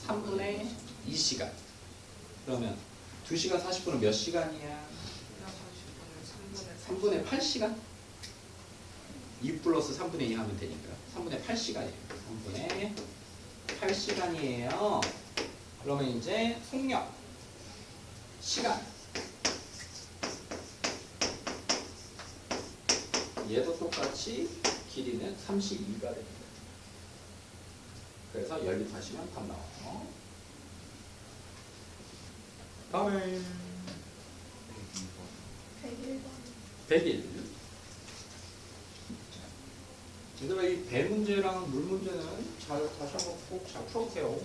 Speaker 1: 3분의 2시간. 그러면 2시간 40분은 몇 시간이야? 3분의 8시간? 2 플러스 3분의 2 하면 되니까 3분의 8시간이에요. 3분의 8시간이에요. 그러면 이제 속력, 시간 얘도 똑같이 길이는 32가 됩니다. 그래서 연립하시면 답 나와요. 다음에 101. 얘들아, 이 배 문제랑 물 문제는 다시 한번 꼭 잘 풀어보세요.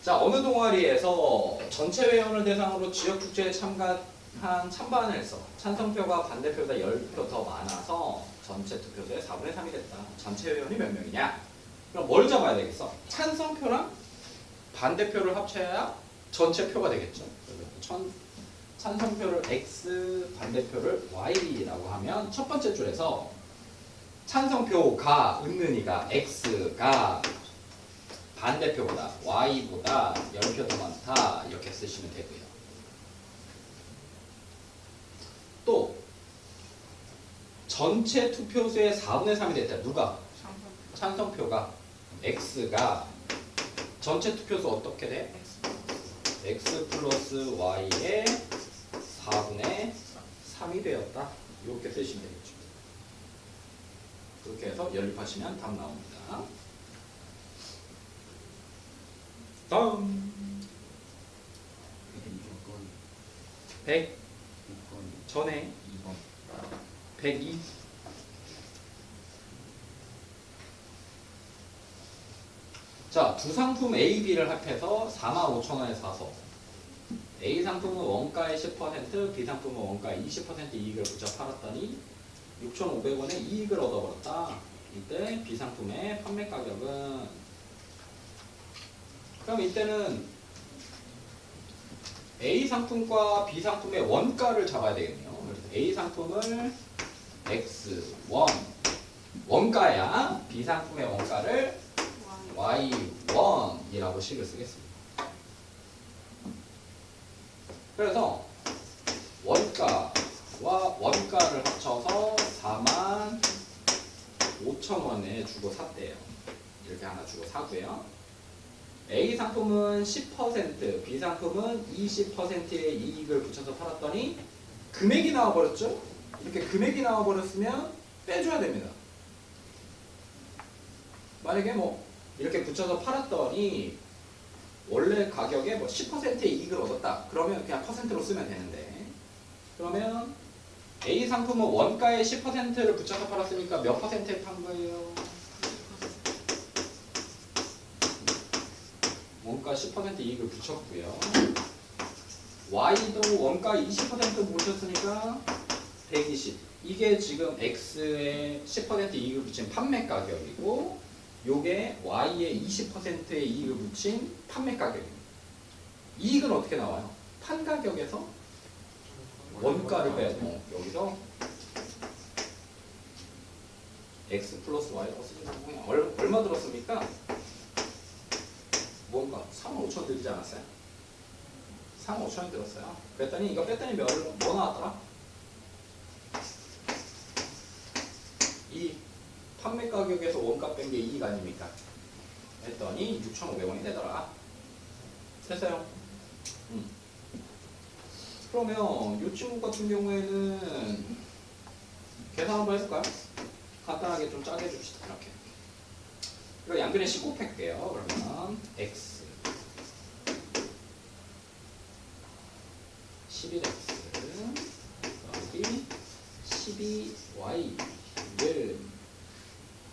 Speaker 1: 자, 어느 동아리에서 전체 회원을 대상으로 지역축제에 참가한 찬반을서 찬성표가 반대표보다 10표 더 많아서 전체 투표수의 4분의 3이 됐다. 전체 회원이 몇 명이냐? 그럼 뭘 잡아야 되겠어? 찬성표랑 반대표를 합쳐야 전체 표가 되겠죠. 찬성표를 x, 반대표를 y라고 하면 첫 번째 줄에서 찬성표가 은는이가 x가 반대표보다 y보다 10표 더 많다 이렇게 쓰시면 되고요. 또 전체 투표수의 4분의 3이 됐다. 누가? 찬성표가 x가 전체 투표수 어떻게 돼? x 플러스 y의 4분의 3이 되었다. 이렇게 쓰시면 되겠죠. 그렇게 해서 연립하시면 답 나옵니다. 다음 100 전에 102. 자, 두 상품 A, B를 합해서 45,000원에 사서 A 상품은 원가의 10%, B 상품은 원가의 20% 이익을 붙여 팔았더니 6,500원의 이익을 얻어버렸다. 이때 B 상품의 판매 가격은, 그럼 이때는 A 상품과 B 상품의 원가를 잡아야 되겠네요. 그래서 A 상품을 X1 원가야. B 상품의 원가를 Y1이라고 식을 쓰겠습니다. 그래서 원가와 원가를 합쳐서 45,000원에 주고 샀대요. 이렇게 하나 주고 사고요. A 상품은 10%, B 상품은 20%의 이익을 붙여서 팔았더니 금액이 나와버렸죠? 이렇게 금액이 나와버렸으면 빼줘야 됩니다. 만약에 뭐 이렇게 붙여서 팔았더니 원래 가격에 뭐 10%의 이익을 얻었다. 그러면 그냥 퍼센트로 쓰면 되는데, 그러면 A 상품은 원가의 10%를 붙여서 팔았으니까 몇 퍼센트에 판 거예요? 원가 10% 이익을 붙였고요. Y도 원가 20% 붙였으니까 120. 이게 지금 X의 10% 이익을 붙인 판매 가격이고, 요게 Y의 20%의 이익을 붙인 판매 가격입니다. 이익은 어떻게 나와요? 판 가격에서 원가를 빼고 여기서 x 플러스 y라고 쓰지 말고 그냥 얼마 들었습니까? 뭔가 3만 5천 들지 않았어요? 3만 5천이 들었어요. 그랬더니 이거 뺐더니 뭐 나왔더라? 이 판매 가격에서 원가 뺀 게 이익 아닙니까? 했더니 6,500원이 되더라. 됐어요. 그러면 이 친구 같은 경우에는 계산 한번 해볼까요? 간단하게 좀 짜게 해줍시다. 이렇게. 이거 양변에 19 팰게요. 그러면 x 11x 더하기 12y를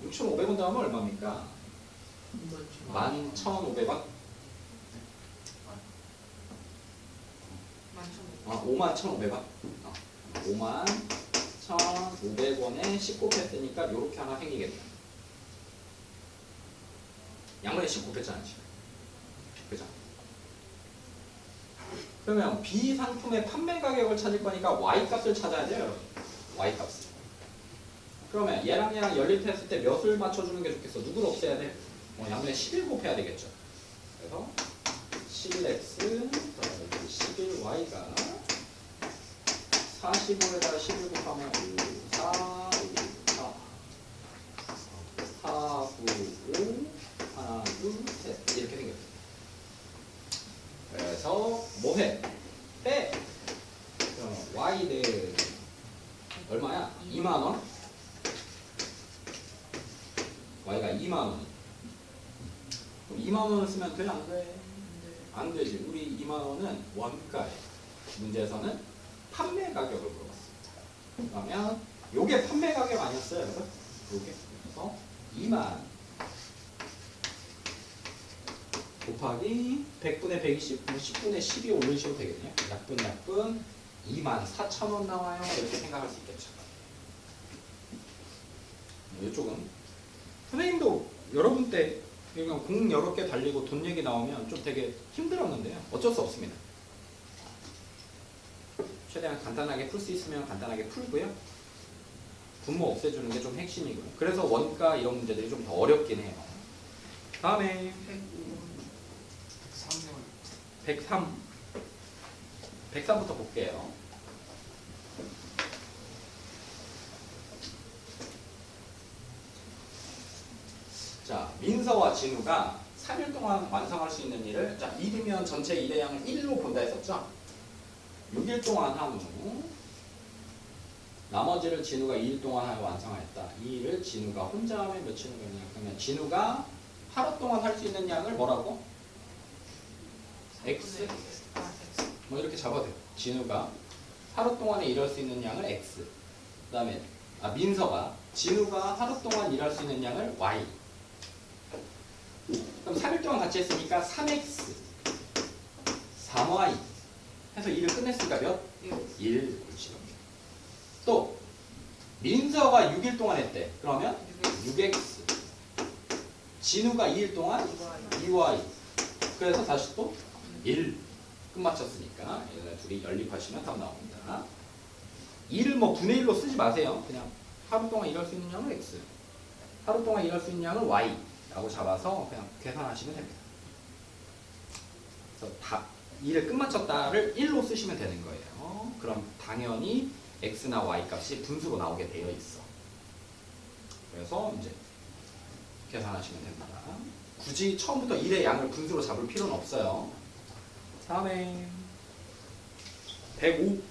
Speaker 1: 6,500원 더하면 얼마입니까? 11,500원? 51,500원? 51,500원에 19 뺐으니까 이렇게 하나 생기겠다. 양변에 19 뺐잖아 지금. 그죠? 그러면 B 상품의 판매 가격을 찾을 거니까 Y 값을 찾아야 돼요, 여러분. Y 값을. 그러면 얘랑 연립했을 때 몇을 맞춰주는 게 좋겠어? 누구를 없애야 돼? 양변에 11 곱해야 되겠죠. 그래서 11x 더하기 11y가 45에다가 11 곱하면 5, 4, 5, 4, 4, 9, 5, 하나, 둘, 셋 이렇게 생겼어요. 그래서 뭐해? 빼! 그럼 y는 얼마야? 2만원? y가 2만원. 2만원을 쓰면 돼? 안 돼? 안 되지. 우리 2만원은 원가에 문제에서는 판매 가격을 물어봤습니다. 그러면 요게 판매 가격 아니었어요, 여러분? 요게. 그래서 2만 곱하기 100분의 120, 10분의 12 올리셔도 되겠네요. 약분 24,000원 나와요. 이렇게 생각할 수 있겠죠. 이쪽은 선생님도 여러분 때 그냥 공 여러 개 달리고 돈 얘기 나오면 좀 되게 힘들었는데요. 어쩔 수 없습니다. 최대한 간단하게 풀 수 있으면 간단하게 풀고요. 분모 없애주는 게 좀 핵심이고요. 그래서 원가 이런 문제들이 좀 더 어렵긴 해요. 다음에 103. 103부터 볼게요. 자, 민서와 진우가 3일 동안 완성할 수 있는 일을, 자, 1이면 전체 일의 양을 1로 본다 했었죠? 6일 동안 한 후 나머지를 진우가 2일 동안 하여 완성하였다. 이 일을 진우가 혼자 하면 며칠을 걸리냐? 그러면 진우가 하루 동안 할 수 있는 양을 뭐라고? X? 뭐 이렇게 잡아도 돼요. 진우가 하루 동안에 일할 수 있는 양을 X. 그 다음에 민서가 진우가 하루 동안 일할 수 있는 양을 Y. 그럼 3일 동안 같이 했으니까 3X 3Y 해서 일을 끝냈으니까 몇? 1. 또 민서가 6일 동안 했대. 그러면 6X 진우가 2일 동안 2Y. 그래서 다시 또 1 끝마쳤으니까 얘네 둘이 연립하시면 답 나옵니다. 2를 뭐 분의 1로 쓰지 마세요. 그냥 하루 동안 일할 수 있는 양은 X, 하루 동안 일할 수 있는 양은 Y 라고 잡아서 그냥 계산하시면 됩니다. 그래서 2를 끝마쳤다를 1로 쓰시면 되는 거예요. 그럼 당연히 X나 Y 값이 분수로 나오게 되어 있어. 그래서 이제 계산하시면 됩니다. 굳이 처음부터 1의 양을 분수로 잡을 필요는 없어요. 다음에 105.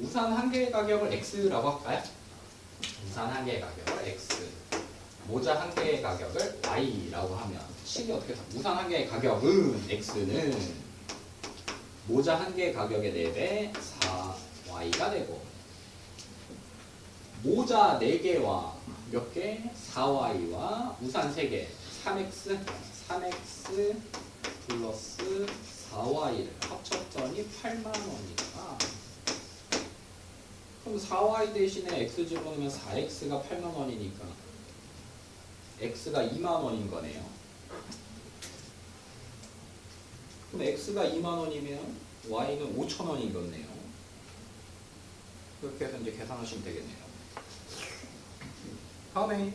Speaker 1: 우산 한 개의 가격을 X라고 할까요? 우산 한 개의 가격을 X, 모자 한 개의 가격을 Y라고 하면 식이 어떻게 돼? 우산 한 개의 가격은 X는 모자 한 개의 가격의 4배 4Y가 되고, 모자 4개와 몇 개? 4Y와 우산 3개 3X 플러스 4Y를 합쳤더니 8만원이다. 그럼 4Y 대신에 X 집어넣으면 4X가 8만원이니까 x가 2만 원인 거네요. 그럼 x가 2만 원이면 y는 5천 원인 거네요. 그렇게 해서 이제 계산하시면 되겠네요. 다음에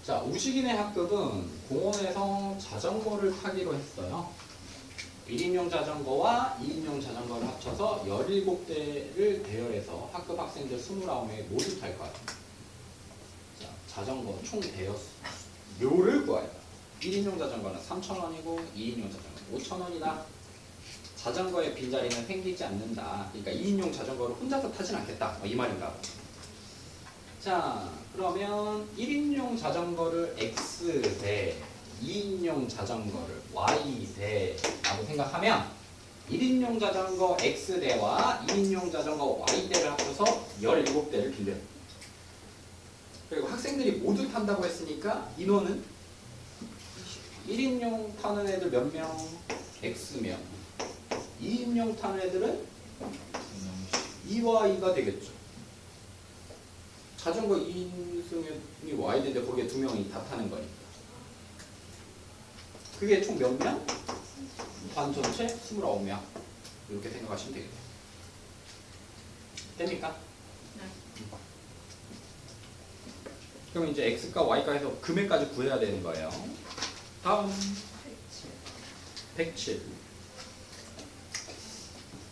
Speaker 1: 자, 우식이네 학급은 공원에서 자전거를 타기로 했어요. 1인용 자전거와 2인용 자전거를 합쳐서 17대를 대여해서 학급 학생들 29명이 모두 탈 거예요. 자, 자전거 총 대여 료를 구하여. 1인용 자전거는 3,000원이고 2인용 자전거는 5,000원이다. 자전거의 빈자리는 생기지 않는다. 그러니까 2인용 자전거를 혼자서 타진 않겠다. 이 말인가. 자, 그러면 1인용 자전거를 X 대 2인용 자전거를 Y 대라고 생각하면 1인용 자전거 X 대와 2인용 자전거 Y 대를 합쳐서 17대를 빌려요. 그리고 학생들이 모두 탄다고 했으니까 인원은 1인용 타는 애들 몇 명? X명. 2인용 타는 애들은 2Y 가 되겠죠. 자전거 2인승이 와야 되는데 거기에 2명이 다 타는 거니까. 그게 총 몇 명? 반 전체 29명. 이렇게 생각하시면 되겠네요. 됩니까?
Speaker 2: 네.
Speaker 1: 그럼 이제 x과 y가 해서 금액까지 구해야 되는 거예요. 다음 107.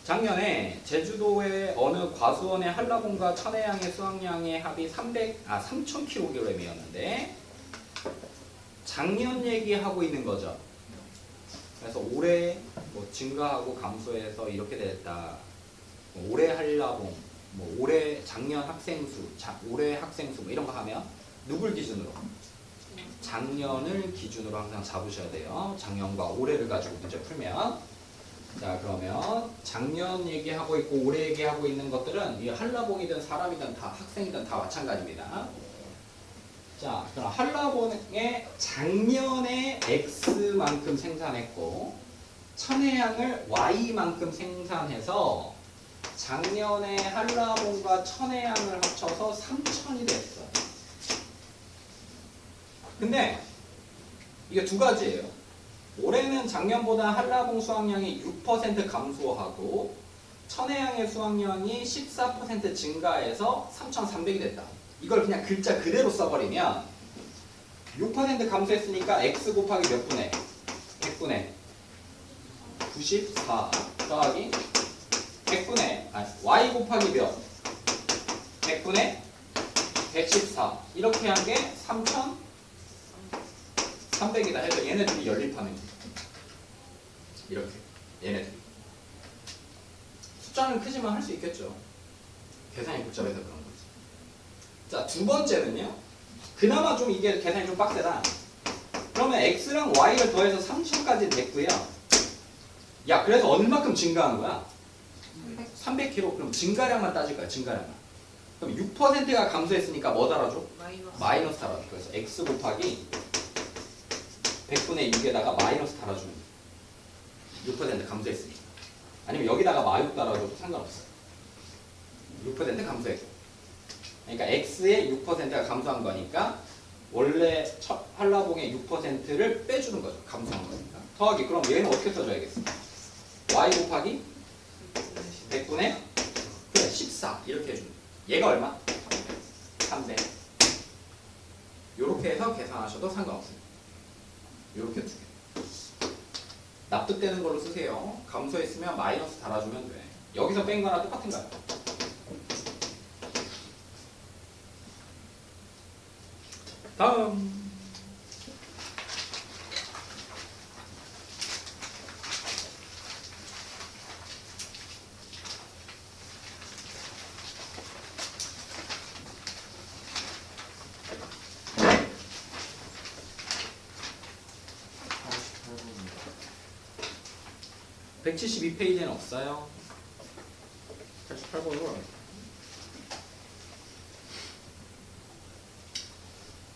Speaker 1: 작년에 제주도의 어느 과수원의 한라봉과 천혜향의 수확량의 합이 3,000kg이었는데 작년 얘기하고 있는 거죠. 그래서 올해 뭐 증가하고 감소해서 이렇게 됐다. 뭐 올해 한라봉, 뭐 올해 작년 학생수, 올해 학생수 뭐 이런 거 하면 누굴 기준으로? 작년을 기준으로 항상 잡으셔야 돼요. 작년과 올해를 가지고 문제 풀면. 자, 그러면 작년 얘기하고 있고 올해 얘기하고 있는 것들은 이 한라봉이든 사람이든 다 학생이든 다 마찬가지입니다. 자, 그럼 한라봉에 작년에 X만큼 생산했고 천혜향을 Y만큼 생산해서 작년에 한라봉과 천혜향을 합쳐서 3,000이 됐어요. 근데 이게 두 가지예요. 올해는 작년보다 한라봉 수확량이 6% 감소하고 천혜향의 수확량이 14% 증가해서 3,300이 됐다. 이걸 그냥 글자 그대로 써버리면 6% 감소했으니까 x 곱하기 몇 분의? 100분의 94 더하기 100분의 y 곱하기 몇? 100분의 114 이렇게 한 게 3,300이다 해서 얘네들이 연립하는 거예요. 이렇게 얘네들 숫자는 크지만 할 수 있겠죠. 계산이 복잡해서 그런 거지. 자, 두 번째는요. 그나마 좀 이게 계산이 좀 빡세다. 그러면 x랑 y를 더해서 3,000까지 됐고요. 야, 그래서 얼마큼 증가한 거야? 300kg. 그럼 증가량만 따질 거야. 증가량만. 그럼 6%가 감소했으니까 뭐 달아줘? 마이너스 달아줘. 그래서 x 곱하기 100분의 6에다가 마이너스 달아주면 돼. 6% 감소했으니까. 아니면 여기다가 마이너스 달아줘도 상관없어. 6% 감소했고. 그러니까 x의 6%가 감소한 거니까 원래 한라봉의 6%를 빼주는 거죠. 감소한 거니까. 더하기. 그럼 얘는 어떻게 써줘야겠어? y 곱하기 100분의 그래 14 이렇게 해주는 거야. 얘가 얼마? 300. 이렇게 해서 계산하셔도 상관없어요. 이렇게 두 개. 납득되는 걸로 쓰세요. 감소했으면 마이너스 달아주면 돼. 여기서 뺀 거랑 똑같은 거야. 다음. 네. 172페이지에는 없어요. 88번으로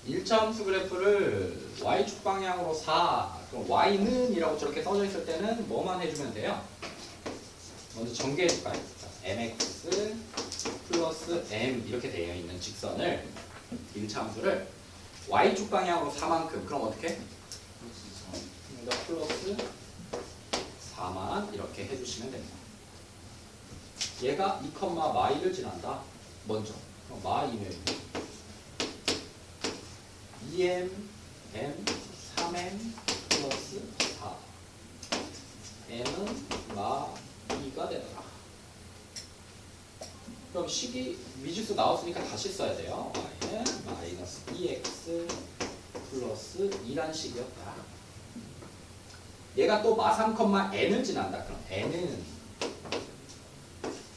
Speaker 1: 1차 함수 그래프를 y축 방향으로 4, 그럼 y는 이라고 저렇게 써져 있을 때는 뭐만 해주면 돼요? 먼저 전개해줄까요? mx 플러스 m 이렇게 되어 있는 직선을 1차 함수를 y축 방향으로 4만큼 그럼 어떻게? 그러니까 플러스 4만 이렇게 해주시면 됩니다. 얘가 2, 마이를 지난다. 먼저 마이는 2m, m, 3m 플러스 4 m은 마이가 되더라. 그럼 식이 미지수 나왔으니까 다시 써야 돼요. y는 마이너스 2x 플러스 2란 식이었다. 얘가 또 마3, n을 지난다. 그럼 n은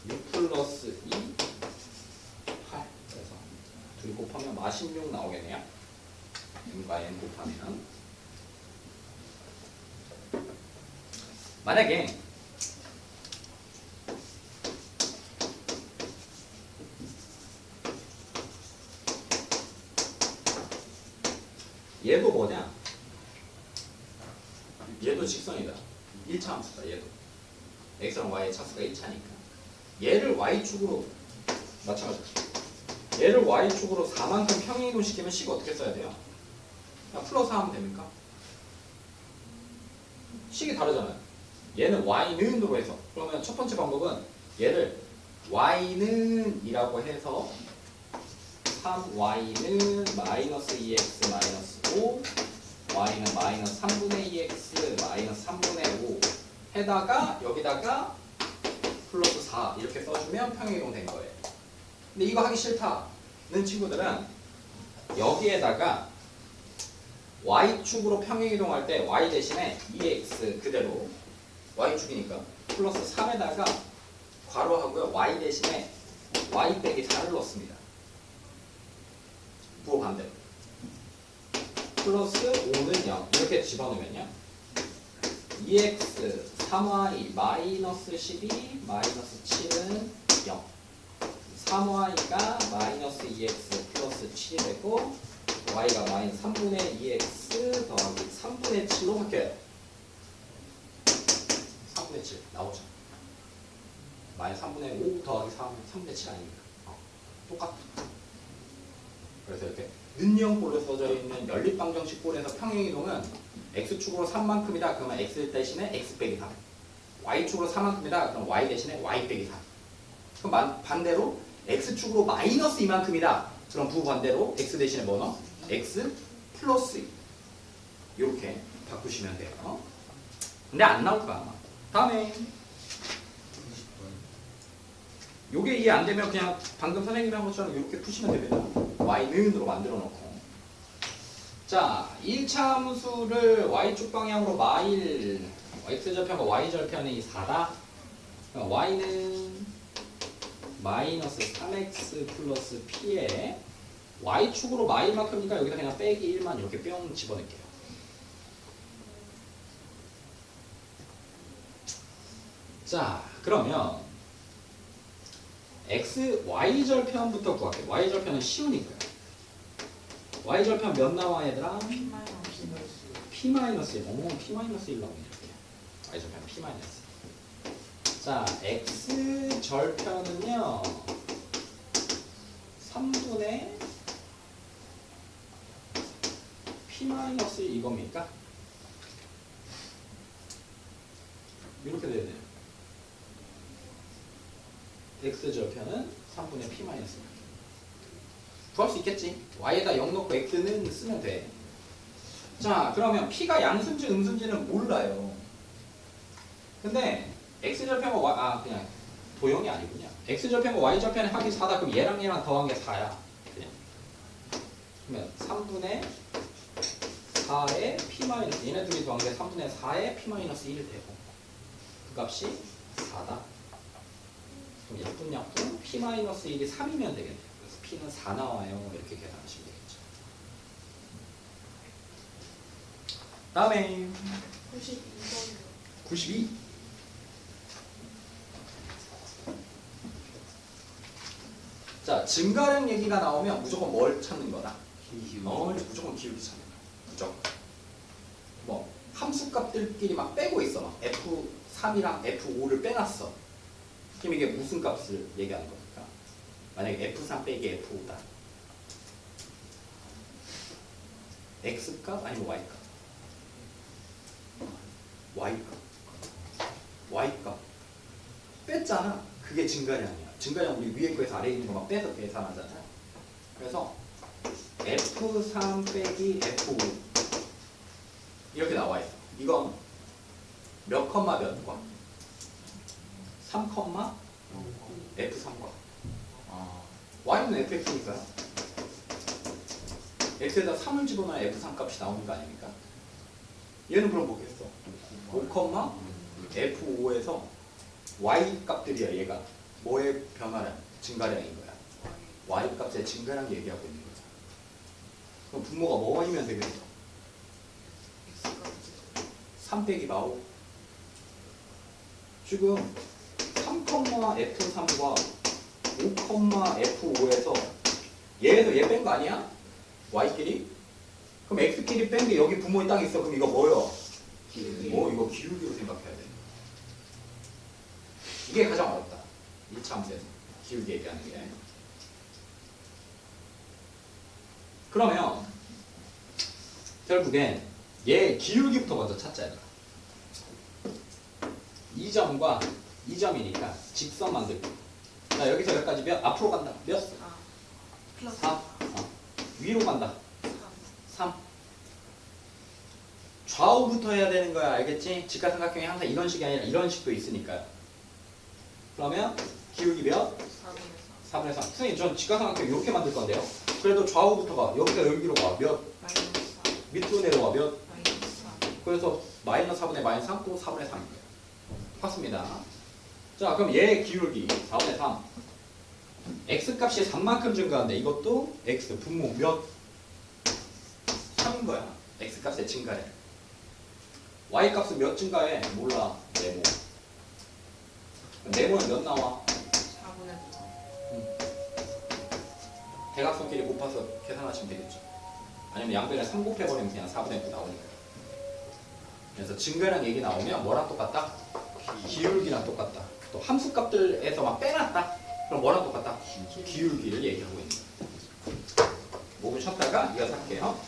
Speaker 1: 6 플러스 2, 8. 그래서 둘이 곱하면 마16 나오겠네요. n과 n 곱하면. 만약에 얘도 뭐냐? 얘도 직선이다. 1차 함수다. 얘도 x랑 y의 차수가 1차니까 얘를 y축으로 마찬가지다. 얘를 y축으로 4만큼 평행이동시키면 식 어떻게 써야 돼요? 그냥 플러스 하면 됩니까? 식이 다르잖아요. 얘는 y는으로 해서 그러면 첫 번째 방법은 얘를 y는 이라고 해서 3y는 마이너스 2x 마이너스 5 y는 마이너스 3분의 2x 마이너스 3분의 5 해다가 여기다가 플러스 4 이렇게 써주면 평행이동 된 거예요. 근데 이거 하기 싫다는 친구들은 여기에다가 y축으로 평행이동할 때 y 대신에 2x 그대로 y축이니까 플러스 3에다가 괄호하고요 y 대신에 y 빼기 4를 넣습니다. 부호 반대로 플러스 5는 0 이렇게 집어넣으면요 2x 3y 마이너스 12 마이너스 7은 0 3y가 마이너스 2x 플러스 7이 되고 y가 마이너스 3분의 2x 더하기 3분의 7로 바뀌어요. 3분의 7 나오죠. 마이너스 3분의 5 더하기 3분의 7 아닙니까? 똑같아. 그래서 이렇게 는형꼴로 써져 있는 연립방정식꼴에서 평행이동은 x축으로 3만큼이다. 그러면 x 대신에 x 빼기 3 y축으로 4만큼이다. 그럼 y 대신에 y 빼기 3 그럼 반대로 x축으로 마이너스 2만큼이다. 그럼 부반대로 x 대신에 뭐 넣어? x 플러스 2 이렇게 바꾸시면 돼요. 근데 안 나올 거야 아마. 다음에 요게 이해 안 되면 그냥 방금 선생님이 한 것처럼 이렇게 푸시면 됩니다. y는으로 만들어 놓고. 자, 1차 함수를 y축 방향으로 마일 x절편과 y절편이 4다. y는 마이너스 3x 플러스 p에 y축으로 마일만큼이니까 여기다 그냥 빼기 1만 이렇게 뿅 집어넣을게요. 자, 그러면 x, y절편부터 구할게요. y절편은 쉬우니까요. y절편 몇 나와 얘들아? p-1. 오, p-1 나오네 이렇게. y절편 p-. 자, x절편은요 3분의 p-1 이겁니까? 이렇게 돼야 돼요. x절편은 3분의 p-. 구할 수 있겠지. y에다 0 넣고 x는 쓰면 돼. 자, 그러면 p가 양수인지 음수인지는 몰라요. 근데 x절편과 그냥 도형이 아니군요. x절편과 y절편의 합이 4다. 그럼 얘랑 더한 게 4야. 그냥. 그러면 3분의 4의 p-. 얘네 둘이 더한 게 3분의 4의 p-1이 되고 그 값이 4다. 그럼 약분 p-1이 3이면 되겠네요. 그래서 p는 4 나와요. 이렇게 계산하시면 되겠죠. 다음에 92. 자, 증가량 얘기가 나오면 무조건 뭘 찾는 거다? 무조건 기울기 찾는 거야. 무조건. 뭐 함수값들끼리 막 빼고 있어. 막 F3이랑 F5를 빼놨어. 그럼 이게 무슨 값을 얘기하는 겁니까? 만약에 F3 빼기 F5다. X값 아니면 Y값? Y값. Y값. 뺐잖아. 그게 증가량이야. 증가량 우리 위에 거에서 아래에 있는 거만 빼서 계산하잖아. 그래서 F3 빼기 F5 이렇게 나와 있어. 이건 몇 컴마 몇 과? 3 컴마 F3과. Y는 fx니까요. x에다 3을 집어넣어야 f3 값이 나오는 거 아닙니까? 얘는 그럼 뭐겠어? 5, F5에서 y 값들이야. 얘가 뭐의 변화량? 증가량인 거야. y 값의 증가량 얘기하고 있는 거야. 그럼 분모가 뭐이면 되겠어? 3 빼기 마오. 지금 3, F3과 5, F5에서 얘에서 얘 뺀 거 아니야? Y끼리? 그럼 X끼리 뺀 게 여기 분모에 딱 있어. 그럼 이거 뭐요? 이거 기울기로 생각해야 돼. 이게 가장 어렵다. 이 참수에서 기울기 얘기하는 게. 그러면 결국엔 얘 기울기부터 먼저 찾자. 이 점과 이 점이니까 직선 만들기. 자, 여기서 여기까지 몇? 앞으로 간다. 몇?
Speaker 2: 4 플러스
Speaker 1: 4. 위로 간다.
Speaker 2: 3
Speaker 1: 3. 좌우부터 해야 되는 거야. 알겠지? 직각삼각형이 항상 이런 식이 아니라 이런 식도 있으니까. 그러면 기울기 몇?
Speaker 2: 4분의
Speaker 1: 4분의 3. 선생님, 전 직각삼각형 이렇게 만들 건데요. 그래도 좌우부터 가. 여기서 여기로 가. 몇?
Speaker 2: 4 마이너스 4
Speaker 1: 밑으로 내려와. 몇?
Speaker 2: 마이너스 4
Speaker 1: 그래서 마이너스 4분의 마이너스 3, 또 4분의 3이에요. 맞습니다. 자, 그럼 얘 기울기 4분의 3. x값이 3만큼 증가한데 이것도 x 분모 몇? 3인 거야. x값의 증가래. y값은 몇 증가해? 몰라. 네모. 네모는 몇 나와?
Speaker 2: 4분의 9
Speaker 1: 대각선끼리 곱해서 계산하시면 되겠죠. 아니면 양변에 3 곱해버리면 그냥 4분의 9 나오니까. 그래서 증가량 얘기 나오면 뭐랑 똑같다? 기울기랑 똑같다. 또 함수값들에서 막 빼놨다? 그럼 뭐랑 똑같다? 기울기를 얘기하고 있는 거야. 5분 쉬었다가 이어서 할게요.